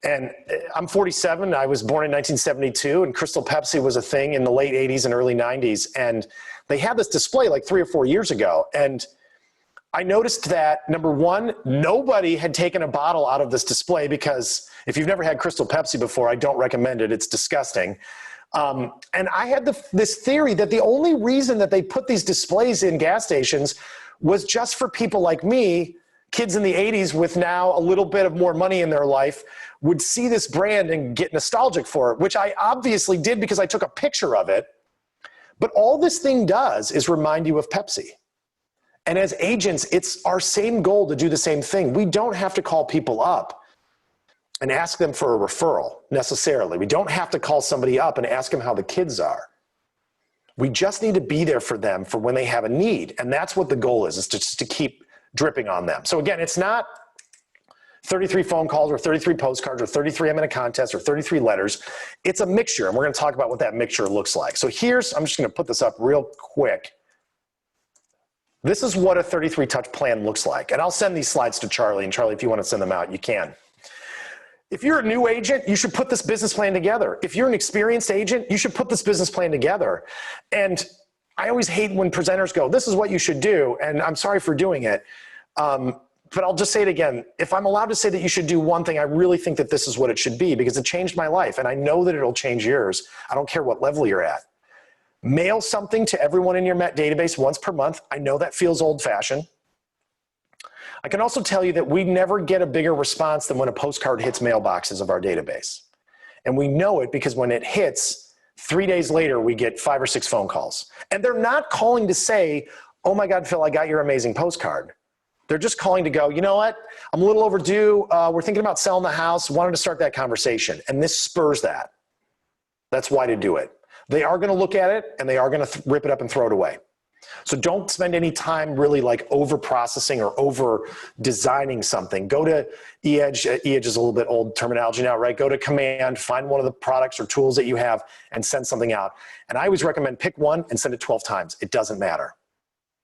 And I'm 47, I was born in 1972, and Crystal Pepsi was a thing in the late 80s and early 90s. And they had this display like 3 or 4 years ago. And I noticed that, number one, nobody had taken a bottle out of this display, because if you've never had Crystal Pepsi before, I don't recommend it, it's disgusting. And I had this theory that the only reason that they put these displays in gas stations was just for people like me, kids in the 80s with now a little bit of more money in their life, would see this brand and get nostalgic for it, which I obviously did because I took a picture of it. But all this thing does is remind you of Pepsi. And as agents, it's our same goal to do the same thing. We don't have to call people up and ask them for a referral necessarily. We don't have to call somebody up and ask them how the kids are. We just need to be there for them for when they have a need. And that's what the goal is just to keep dripping on them. So again, it's not 33 phone calls or 33 postcards or 33 I'm in a contest or 33 letters. It's a mixture, and we're gonna talk about what that mixture looks like. So I'm just gonna put this up real quick. This is what a 33 touch plan looks like. And I'll send these slides to Charlie, and Charlie, if you wanna send them out, you can. If you're a new agent, you should put this business plan together. If you're an experienced agent, you should put this business plan together. And I always hate when presenters go, this is what you should do, and I'm sorry for doing it. But I'll just say it again. If I'm allowed to say that you should do one thing, I really think that this is what it should be, because it changed my life, and I know that it'll change yours. I don't care what level you're at. Mail something to everyone in your Met database once per month. I know that feels old-fashioned. I can also tell you that we never get a bigger response than when a postcard hits mailboxes of our database. And we know it because when it hits, 3 days later, we get 5 or 6 phone calls. And they're not calling to say, oh my God, Phil, I got your amazing postcard. They're just calling to go, you know what? I'm a little overdue. We're thinking about selling the house. Wanted to start that conversation. And this spurs that. That's why to do it. They are going to look at it, and they are going to rip it up and throw it away. So don't spend any time really like over processing or over designing something. Go to EDGE. EDGE is a little bit old terminology now, right? Go to command, find one of the products or tools that you have, and send something out. And I always recommend pick one and send it 12 times. It doesn't matter.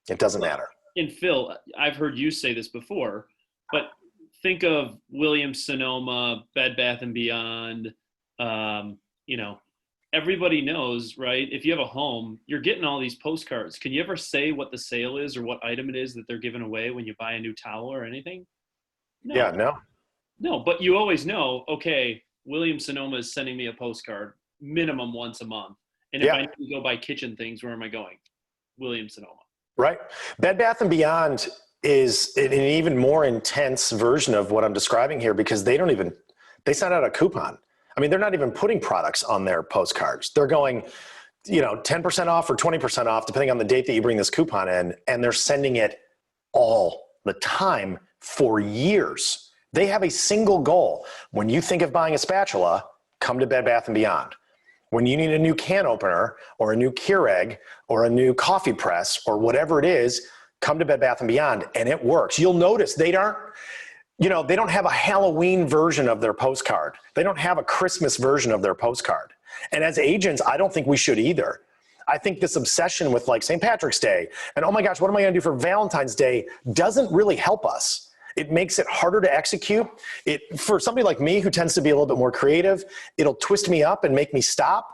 It doesn't matter. And Phil, I've heard you say this before, but think of Williams Sonoma, Bed Bath & Beyond, you know, everybody knows, right? If you have a home, you're getting all these postcards. Can you ever say what the sale is or what item it is that they're giving away when you buy a new towel or anything? No. Yeah, no. No, but you always know, okay, Williams Sonoma is sending me a postcard minimum once a month. And if I need to go buy kitchen things, where am I going? Williams Sonoma. Right. Bed Bath & Beyond is an even more intense version of what I'm describing here, because they send out a coupon. I mean, they're not even putting products on their postcards. They're going, 10% off or 20% off, depending on the date that you bring this coupon in, and they're sending it all the time for years. They have a single goal. When you think of buying a spatula, come to Bed Bath & Beyond. When you need a new can opener or a new Keurig or a new coffee press or whatever it is, come to Bed Bath & Beyond, and it works. You'll notice they don't have a Halloween version of their postcard. They don't have a Christmas version of their postcard. And as agents, I don't think we should either. I think this obsession with like St. Patrick's Day and, oh my gosh, what am I gonna do for Valentine's Day, doesn't really help us. It makes it harder to execute. For somebody like me who tends to be a little bit more creative, it'll twist me up and make me stop.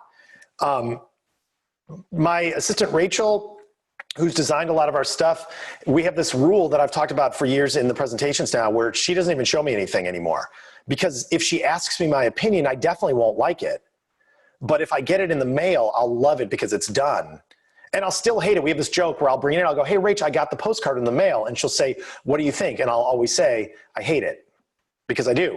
My assistant Rachel, who's designed a lot of our stuff, we have this rule that I've talked about for years in the presentations now, where she doesn't even show me anything anymore. Because if she asks me my opinion, I definitely won't like it. But if I get it in the mail, I'll love it because it's done. And I'll still hate it. We have this joke where I'll bring it in, I'll go, hey, Rach, I got the postcard in the mail. And she'll say, what do you think? And I'll always say, I hate it, because I do.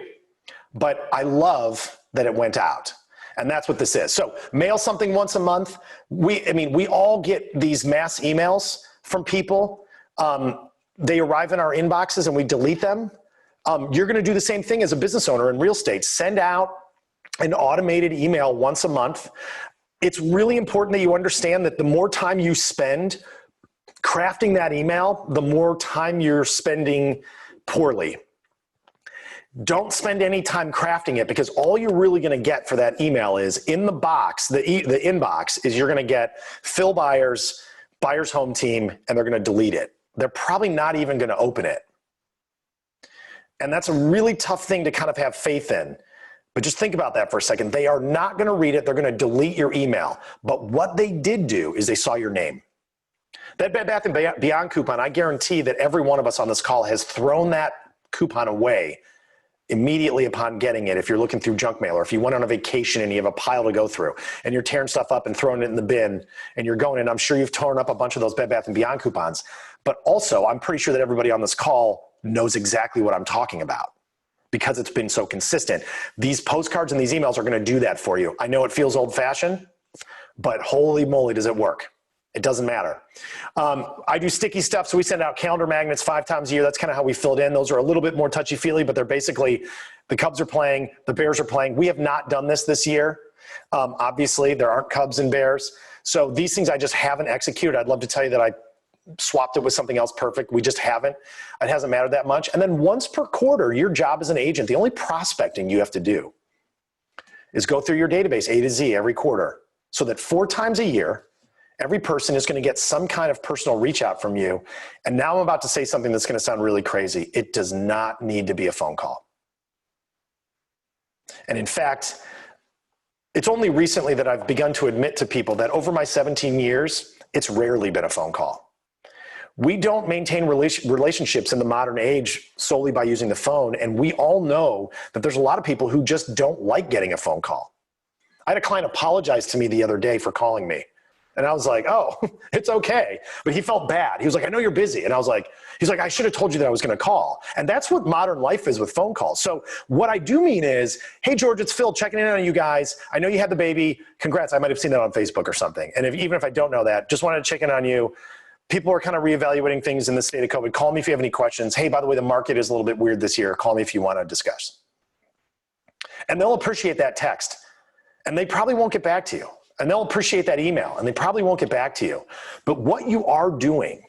But I love that it went out. And that's what this is. So mail something once a month. We all get these mass emails from people. They arrive in our inboxes and we delete them. You're gonna do the same thing as a business owner in real estate. Send out an automated email once a month. It's really important that you understand that the more time you spend crafting that email, the more time you're spending poorly. Don't spend any time crafting it, because all you're really gonna get for that email is in the box, the inbox is you're gonna get Phil Byers, Byers Home Team, and they're gonna delete it. They're probably not even gonna open it. And that's a really tough thing to kind of have faith in. But just think about that for a second. They are not gonna read it, they're gonna delete your email. But what they did do is they saw your name. That Bed Bath & Beyond coupon, I guarantee that every one of us on this call has thrown that coupon away immediately upon getting it. If you're looking through junk mail, or if you went on a vacation and you have a pile to go through and you're tearing stuff up and throwing it in the bin and you're going, and I'm sure you've torn up a bunch of those Bed Bath & Beyond coupons. But also, I'm pretty sure that everybody on this call knows exactly what I'm talking about, because it's been so consistent. These postcards and these emails are gonna do that for you. I know it feels old fashioned, but holy moly, does it work. It doesn't matter. I do sticky stuff, so we send out calendar magnets 5 times a year. That's kind of how we fill it in. Those are a little bit more touchy-feely, but they're basically, the Cubs are playing, the Bears are playing. We have not done this year. Obviously, there aren't Cubs and Bears. So these things I just haven't executed. I'd love to tell you that I swapped it with something else perfect. We just haven't. It hasn't mattered that much. And then once per quarter, your job as an agent, the only prospecting you have to do is go through your database A to Z every quarter, so that 4 times a year, every person is going to get some kind of personal reach out from you. And now I'm about to say something that's going to sound really crazy. It does not need to be a phone call. And in fact, it's only recently that I've begun to admit to people that over my 17 years, it's rarely been a phone call. We don't maintain relationships in the modern age solely by using the phone. And we all know that there's a lot of people who just don't like getting a phone call. I had a client apologize to me the other day for calling me. And I was like, oh, it's okay. But he felt bad. He was like, I know you're busy. And I was like, he's like, I should have told you that I was gonna call. And that's what modern life is with phone calls. So what I do mean is, hey, George, it's Phil checking in on you guys. I know you had the baby. Congrats. I might've seen that on Facebook or something. And even if I don't know that, just wanted to check in on you. People are kind of reevaluating things in the state of COVID. Call me if you have any questions. Hey, by the way, the market is a little bit weird this year. Call me if you want to discuss. And they'll appreciate that text. And they probably won't get back to you. And they'll appreciate that email, and they probably won't get back to you. But what you are doing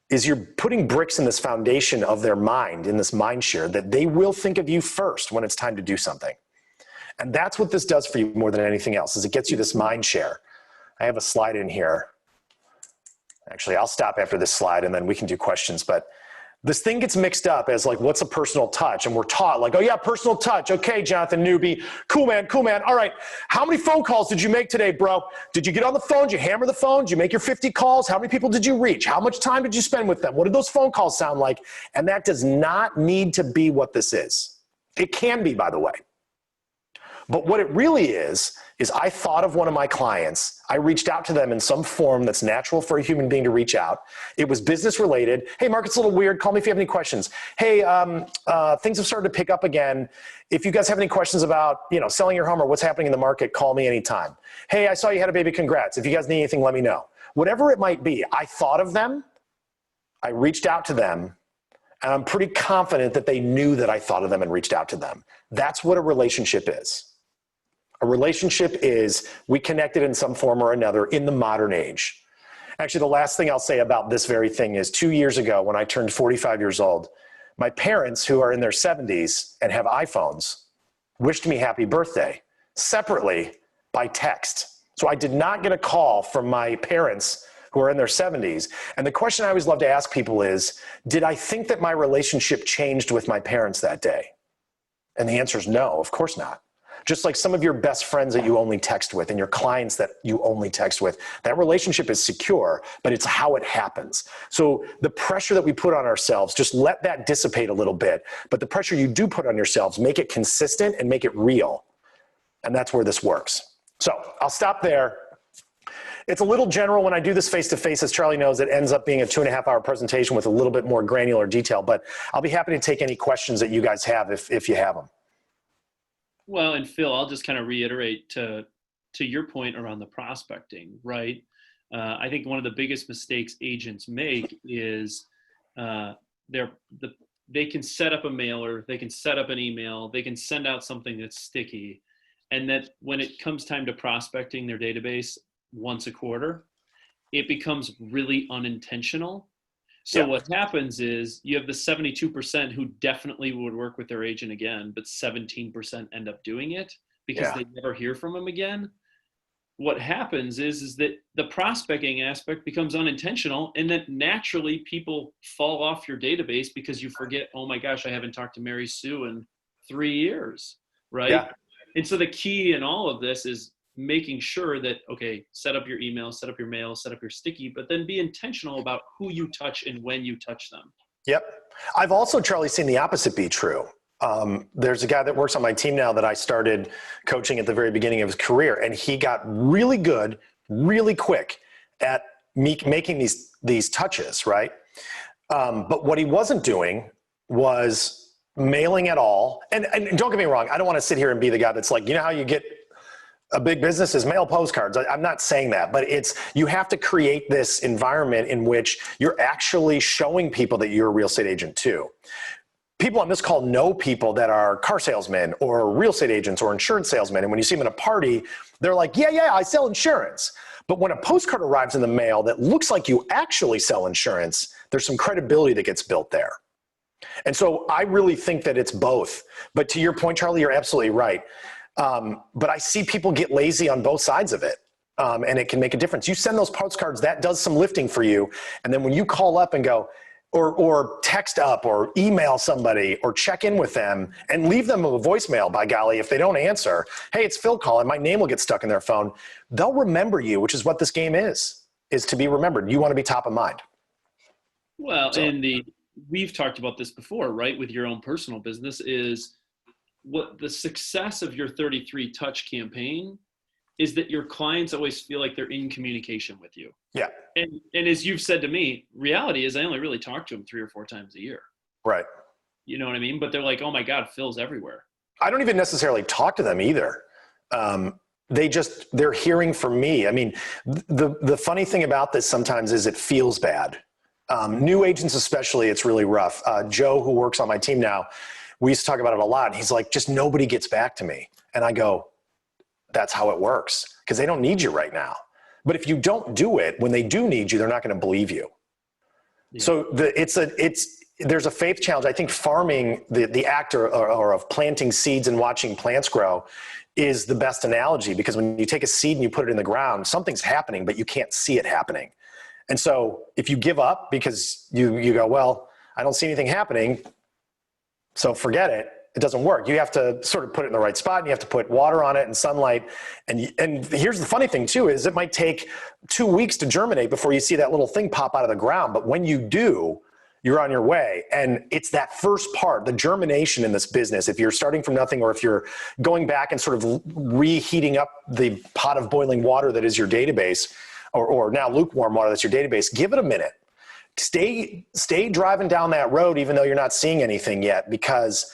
is you're putting bricks in this foundation of their mind, in this mind share, that they will think of you first when it's time to do something. And that's what this does for you more than anything else, is it gets you this mind share. I have a slide in here. Actually, I'll stop after this slide and then we can do questions. But this thing gets mixed up as like, what's a personal touch? And we're taught like, oh yeah, personal touch. Okay, Jonathan Newby. Cool, man. Cool, man. All right. How many phone calls did you make today, bro? Did you get on the phone? Did you hammer the phone? Did you make your 50 calls? How many people did you reach? How much time did you spend with them? What did those phone calls sound like? And that does not need to be what this is. It can be, by the way. But what it really is I thought of one of my clients. I reached out to them in some form that's natural for a human being to reach out. It was business related. Hey, Mark, it's a little weird. Call me if you have any questions. Hey, things have started to pick up again. If you guys have any questions about, selling your home or what's happening in the market, call me anytime. Hey, I saw you had a baby. Congrats. If you guys need anything, let me know. Whatever it might be, I thought of them. I reached out to them. And I'm pretty confident that they knew that I thought of them and reached out to them. That's what a relationship is. A relationship is we connected in some form or another in the modern age. Actually, the last thing I'll say about this very thing is 2 years ago when I turned 45 years old, my parents who are in their 70s and have iPhones wished me happy birthday separately by text. So I did not get a call from my parents who are in their 70s. And the question I always love to ask people is, did I think that my relationship changed with my parents that day? And the answer is no, of course not. Just like some of your best friends that you only text with and your clients that you only text with, that relationship is secure, but it's how it happens. So the pressure that we put on ourselves, just let that dissipate a little bit. But the pressure you do put on yourselves, make it consistent and make it real. And that's where this works. So I'll stop there. It's a little general when I do this face-to-face, as Charlie knows, it ends up being a 2.5-hour presentation with a little bit more granular detail, but I'll be happy to take any questions that you guys have if you have them. Well, and Phil, I'll just kind of reiterate to your point around the prospecting, right? I think one of the biggest mistakes agents make is they can set up a mailer, they can set up an email, they can send out something that's sticky, and that when it comes time to prospecting their database once a quarter, it becomes really unintentional. So what happens is you have the 72% who definitely would work with their agent again, but 17% end up doing it because they never hear from them again. What happens is that the prospecting aspect becomes unintentional, and that naturally people fall off your database because you forget, oh my gosh, I haven't talked to Mary Sue in 3 years, right? Yeah. And so the key in all of this is making sure that, okay, set up your email, set up your mail, set up your sticky, but then be intentional about who you touch and when you touch them. Yep. I've also, Charlie, seen the opposite be true. There's a guy that works on my team now that I started coaching at the very beginning of his career, and he got really good, really quick at making these touches, right? But what he wasn't doing was mailing at all. And don't get me wrong, I don't want to sit here and be the guy that's like, how you get a big business is mail postcards. I'm not saying that, but you have to create this environment in which you're actually showing people that you're a real estate agent too. People on this call know people that are car salesmen or real estate agents or insurance salesmen. And when you see them in a party, they're like, yeah, I sell insurance. But when a postcard arrives in the mail that looks like you actually sell insurance, there's some credibility that gets built there. And so I really think that it's both. But to your point, Charlie, you're absolutely right. But I see people get lazy on both sides of it, and it can make a difference. You send those postcards, that does some lifting for you. And then when you call up and go, or text up or email somebody or check in with them and leave them a voicemail, by golly, if they don't answer, hey, it's Phil calling, my name will get stuck in their phone. They'll remember you, which is what this game is to be remembered. You want to be top of mind. Well, we've talked about this before, right? With your own personal business is what the success of your 33 touch campaign is that your clients always feel like they're in communication with you. Yeah. And as you've said to me, reality is I only really talk to them 3 or 4 times a year. Right. You know what I mean? But they're like, oh my God, Phil's everywhere. I don't even necessarily talk to them either. They're hearing from me. I mean, the funny thing about this sometimes is it feels bad. New agents especially, it's really rough. Joe, who works on my team now, we used to talk about it a lot. He's like, just nobody gets back to me. And I go, that's how it works, because they don't need you right now. But if you don't do it, when they do need you, they're not going to believe you. Yeah. So there's a faith challenge. I think farming, the act or of planting seeds and watching plants grow is the best analogy, because when you take a seed and you put it in the ground, something's happening, but you can't see it happening. And so if you give up because you go, well, I don't see anything happening, so forget it. It doesn't work. You have to sort of put it in the right spot, and you have to put water on it and sunlight. And here's the funny thing too, is it might take 2 weeks to germinate before you see that little thing pop out of the ground. But when you do, you're on your way. And it's that first part, the germination in this business. If you're starting from nothing, or if you're going back and sort of reheating up the pot of boiling water that is your database, or now lukewarm water that's your database, give it a minute. Stay driving down that road, even though you're not seeing anything yet, because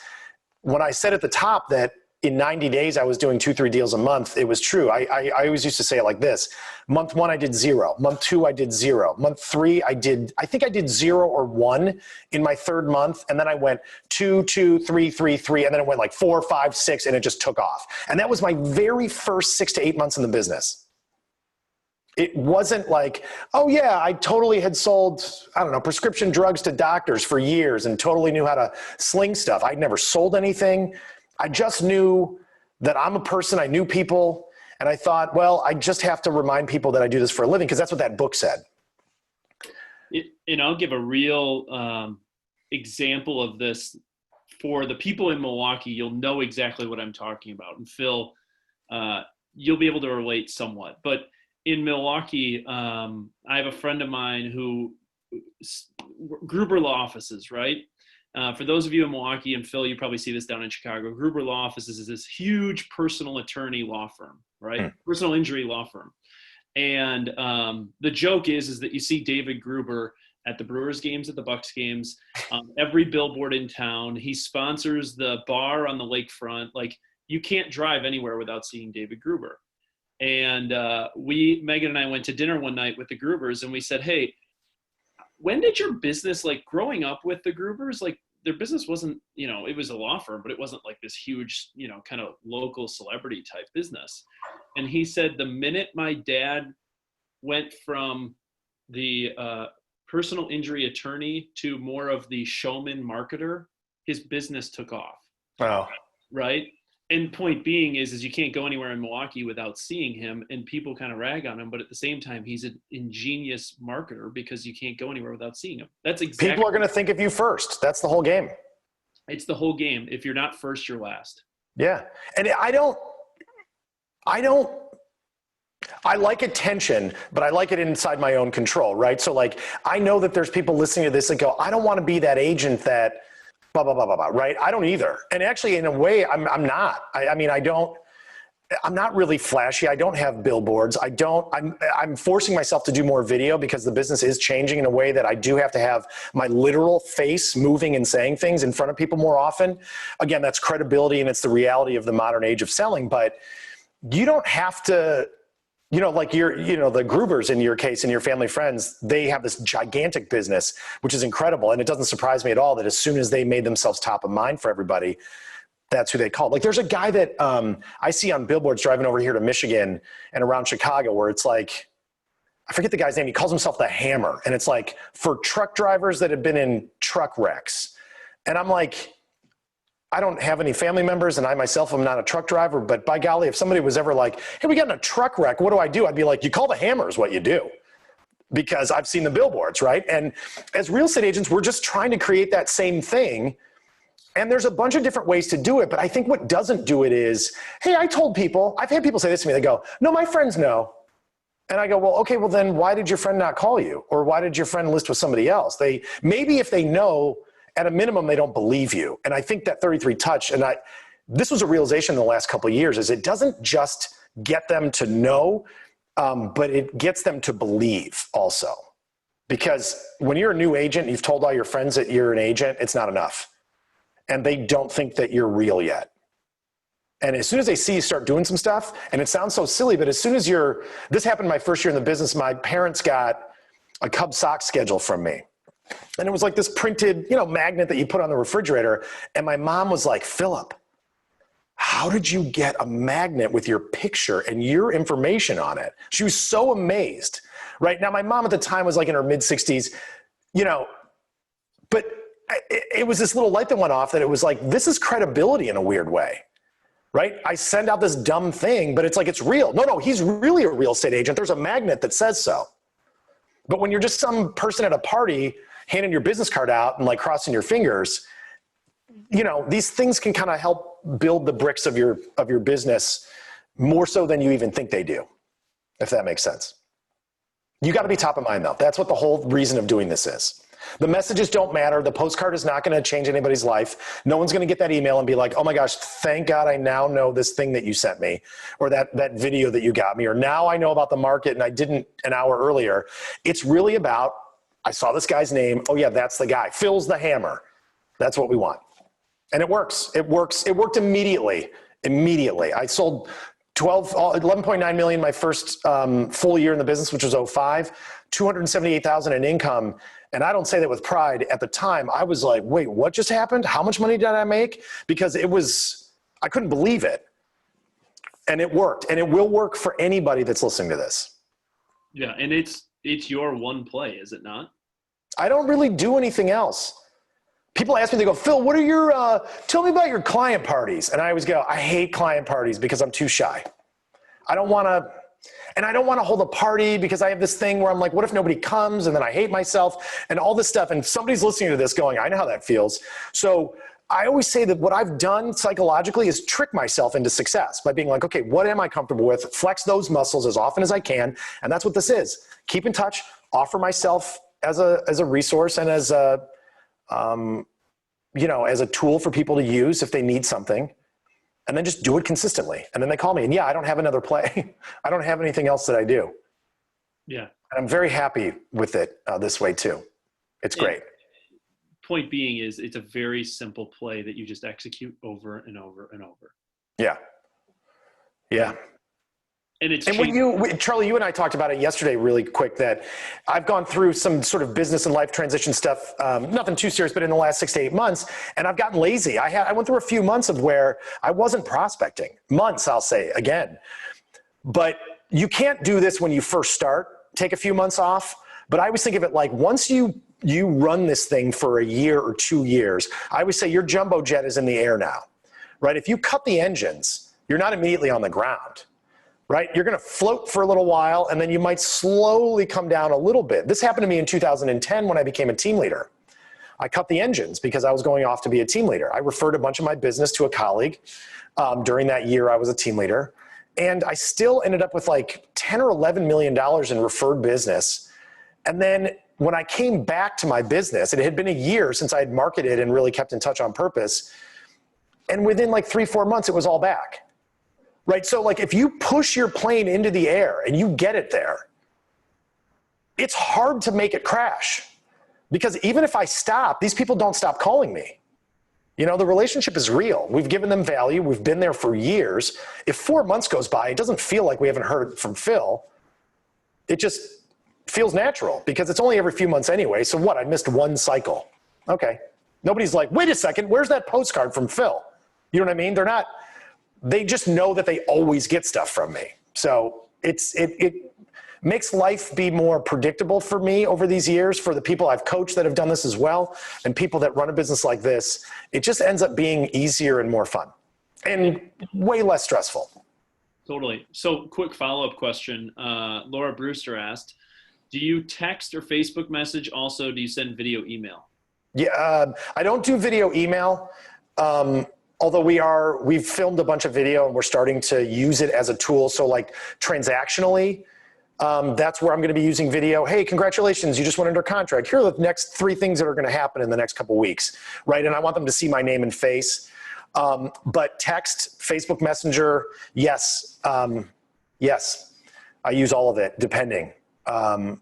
when I said at the top that in 90 days I was doing 2-3 deals a month, it was true. I always used to say it like this. Month 1, I did 0. Month 2, I did 0. Month 3, I think I did 0 or 1 in my 3rd month. And then I went 2, 2, 3, 3, 3. And then it went like 4, 5, 6, and it just took off. And that was my very first 6 to 8 months in the business. It wasn't like, oh yeah, I totally had sold, I don't know, prescription drugs to doctors for years and totally knew how to sling stuff. I'd never sold anything. I just knew that I'm a person, I knew people, and I thought, well, I just have to remind people that I do this for a living, because that's what that book said. And I'll give a real example of this for the people in Milwaukee. You'll know exactly what I'm talking about. And Phil, you'll be able to relate somewhat. But in Milwaukee, I have a friend of mine who Gruber Law Offices, right? For those of you in Milwaukee, and Phil, you probably see this down in Chicago, Gruber Law Offices is this huge personal attorney law firm, right? Personal injury law firm. And the joke is that you see David Gruber at the Brewers games, at the Bucks games, every billboard in town. He sponsors the bar on the lakefront. Like, you can't drive anywhere without seeing David Gruber. And Megan and I went to dinner one night with the Grubers, and we said, hey, when did your business, like growing up with the Grubers, like their business wasn't, it was a law firm, but it wasn't like this huge, kind of local celebrity type business. And he said, the minute my dad went from the personal injury attorney to more of the showman marketer, his business took off. Wow. Right. And point being is you can't go anywhere in Milwaukee without seeing him, and people kind of rag on him. But at the same time, he's an ingenious marketer, because you can't go anywhere without seeing him. That's exactly. People are going to think of you first. That's the whole game. It's the whole game. If you're not first, you're last. Yeah. And I like attention, but I like it inside my own control, right? So like, I know that there's people listening to this and go, I don't want to be that agent that blah, blah, blah, blah, blah, right? I don't either. And actually, in a way, I'm not. I'm not really flashy. I don't have billboards. I'm forcing myself to do more video, because the business is changing in a way that I do have to have my literal face moving and saying things in front of people more often. Again, that's credibility, and it's the reality of the modern age of selling. But you don't have to, like the Grubers in your case and your family friends, they have this gigantic business, which is incredible. And it doesn't surprise me at all that as soon as they made themselves top of mind for everybody, that's who they called. Like, there's a guy that I see on billboards driving over here to Michigan and around Chicago, where it's like, I forget the guy's name. He calls himself the Hammer. And it's like for truck drivers that have been in truck wrecks. And I'm like, I don't have any family members, and I myself am not a truck driver, but by golly, if somebody was ever like, hey, we got in a truck wreck, what do? I'd be like, you call the Hammer is what you do, because I've seen the billboards, right? And as real estate agents, we're just trying to create that same thing. And there's a bunch of different ways to do it, but I think what doesn't do it is, hey, I told people, I've had people say this to me, they go, no, my friends know. And I go, well, okay, well then why did your friend not call you? Or why did your friend list with somebody else? Maybe if they know, at a minimum, they don't believe you. And I think that 33 touch, and this was a realization in the last couple of years, is it doesn't just get them to know, but it gets them to believe also. Because when you're a new agent, you've told all your friends that you're an agent, it's not enough. And they don't think that you're real yet. And as soon as they see you start doing some stuff, and it sounds so silly, but as soon as this happened my first year in the business, my parents got a Cub Sox schedule from me. And it was like this printed, magnet that you put on the refrigerator. And my mom was like, Philip, how did you get a magnet with your picture and your information on it? She was so amazed, right? Now, my mom at the time was like in her mid 60s, but it was this little light that went off that it was like, this is credibility in a weird way, right? I send out this dumb thing, but it's like, it's real. No, he's really a real estate agent. There's a magnet that says so. But when you're just some person at a party handing your business card out and like crossing your fingers, you know, these things can kind of help build the bricks of your business more so than you even think they do, if that makes sense. You got to be top of mind though. That's what the whole reason of doing this is. The messages don't matter. The postcard is not going to change anybody's life. No one's going to get that email and be like, oh my gosh, thank God I now know this thing that you sent me, or that video that you got me, or now I know about the market and I didn't an hour earlier. It's really about, I saw this guy's name. Oh yeah, that's the guy. Phil's the hammer. That's what we want. And it works. It works. It worked immediately. Immediately. I sold 11.9 million my first full year in the business, which was 05, 278,000 in income. And I don't say that with pride. At the time, I was like, wait, what just happened? How much money did I make? Because I couldn't believe it. And it worked. And it will work for anybody that's listening to this. Yeah. And it's your one play, is it not? I don't really do anything else. People ask me, they go, Phil, what are tell me about your client parties. And I always go, I hate client parties because I'm too shy. I don't want to hold a party because I have this thing where I'm like, what if nobody comes? And then I hate myself and all this stuff. And somebody's listening to this going, I know how that feels. So I always say that what I've done psychologically is trick myself into success by being like, okay, what am I comfortable with? Flex those muscles as often as I can. And that's what this is. Keep in touch, offer myself as a resource and as as a tool for people to use if they need something, and then just do it consistently. And then they call me and yeah, I don't have another play. I don't have anything else that I do. Yeah. And I'm very happy with it this way too. It's great. Point being is it's a very simple play that you just execute over and over and over. Yeah. Yeah. And Charlie, you and I talked about it yesterday really quick, that I've gone through some sort of business and life transition stuff, nothing too serious, but in the last 6 to 8 months, and I've gotten lazy. I went through a few months of where I wasn't prospecting. Months, I'll say again. But you can't do this when you first start. Take a few months off. But I always think of it like once you run this thing for a year or 2 years, I always say your jumbo jet is in the air now, right? If you cut the engines, you're not immediately on the ground. Right? You're going to float for a little while and then you might slowly come down a little bit. This happened to me in 2010 when I became a team leader. I cut the engines because I was going off to be a team leader. I referred a bunch of my business to a colleague during that year I was a team leader. And I still ended up with like 10 or $11 million in referred business. And then when I came back to my business, it had been a year since I had marketed and really kept in touch on purpose. And within like 3-4 months, it was all back. Right? So like if you push your plane into the air and you get it there, it's hard to make it crash, because even if I stop, these people don't stop calling me. You know, the relationship is real. We've given them value. We've been there for years. If 4 months goes by, it doesn't feel like we haven't heard from Phil. It just feels natural because it's only every few months anyway. So what? I missed one cycle. Okay. Nobody's like, wait a second, where's that postcard from Phil? You know what I mean? They just know that they always get stuff from me. So it makes life be more predictable for me over these years, for the people I've coached that have done this as well, and people that run a business like this. It just ends up being easier and more fun and way less stressful. Totally. So quick follow-up question. Laura Brewster asked, do you text or Facebook message? Also, do you send video email? Yeah, I don't do video email. Although we've filmed a bunch of video and we're starting to use it as a tool. So like transactionally, that's where I'm going to be using video. Hey, congratulations, you just went under contract. Here are the next 3 things that are going to happen in the next couple weeks, right? And I want them to see my name and face. But text, Facebook Messenger, yes. Yes, I use all of it, depending. Yeah.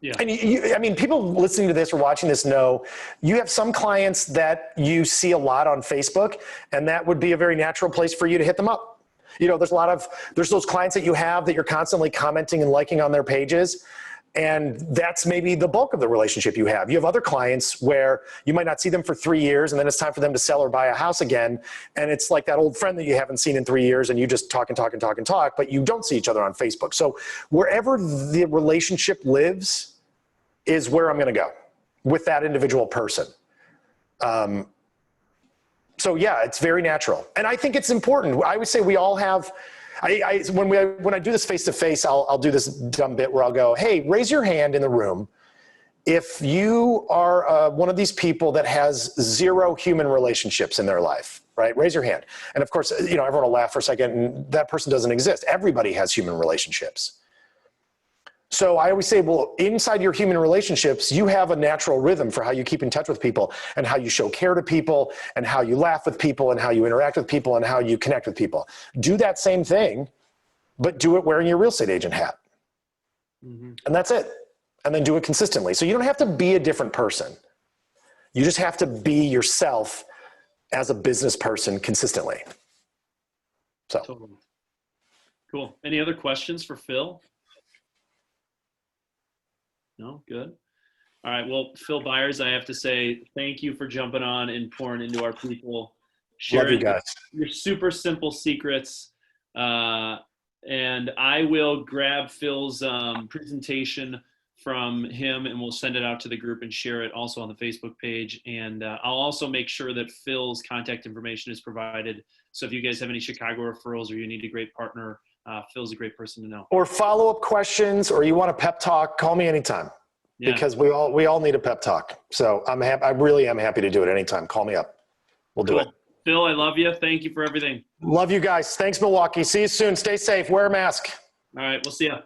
Yeah. And I mean, people listening to this or watching this know you have some clients that you see a lot on Facebook, and that would be a very natural place for you to hit them up. You know, there's those clients that you have that you're constantly commenting and liking on their pages. And that's maybe the bulk of the relationship you have. You have other clients where you might not see them for 3 years, and then it's time for them to sell or buy a house again. And it's like that old friend that you haven't seen in 3 years, and you just talk and talk and talk and talk, but you don't see each other on Facebook. So wherever the relationship lives is where I'm going to go with that individual person. So yeah, it's very natural. And I think it's important. I would say we all have, When I do this face to face, I'll do this dumb bit where I'll go, hey, raise your hand in the room if you are one of these people that has 0 human relationships in their life, right? Raise your hand. And of course, everyone will laugh for a second, and that person doesn't exist. Everybody has human relationships. So I always say, well, inside your human relationships, you have a natural rhythm for how you keep in touch with people and how you show care to people and how you laugh with people and how you interact with people and how you connect with people. Do that same thing, but do it wearing your real estate agent hat. Mm-hmm. And that's it. And then do it consistently. So you don't have to be a different person. You just have to be yourself as a business person consistently. So. Totally. Cool. Any other questions for Phil? No? Good. All right. Well, Phil Byers, I have to say thank you for jumping on and pouring into our people. Love you guys. Your super simple secrets. And I will grab Phil's presentation from him and we'll send it out to the group and share it also on the Facebook page. And I'll also make sure that Phil's contact information is provided. So if you guys have any Chicago referrals or you need a great partner, Phil's a great person to know. Or follow-up questions, or you want a pep talk, call me anytime. Yeah. Because we all need a pep talk. So I really am happy to do it anytime. Call me up. We'll do it. Phil, I love you. Thank you for everything. Love you guys. Thanks, Milwaukee. See you soon. Stay safe. Wear a mask. All right. We'll see you.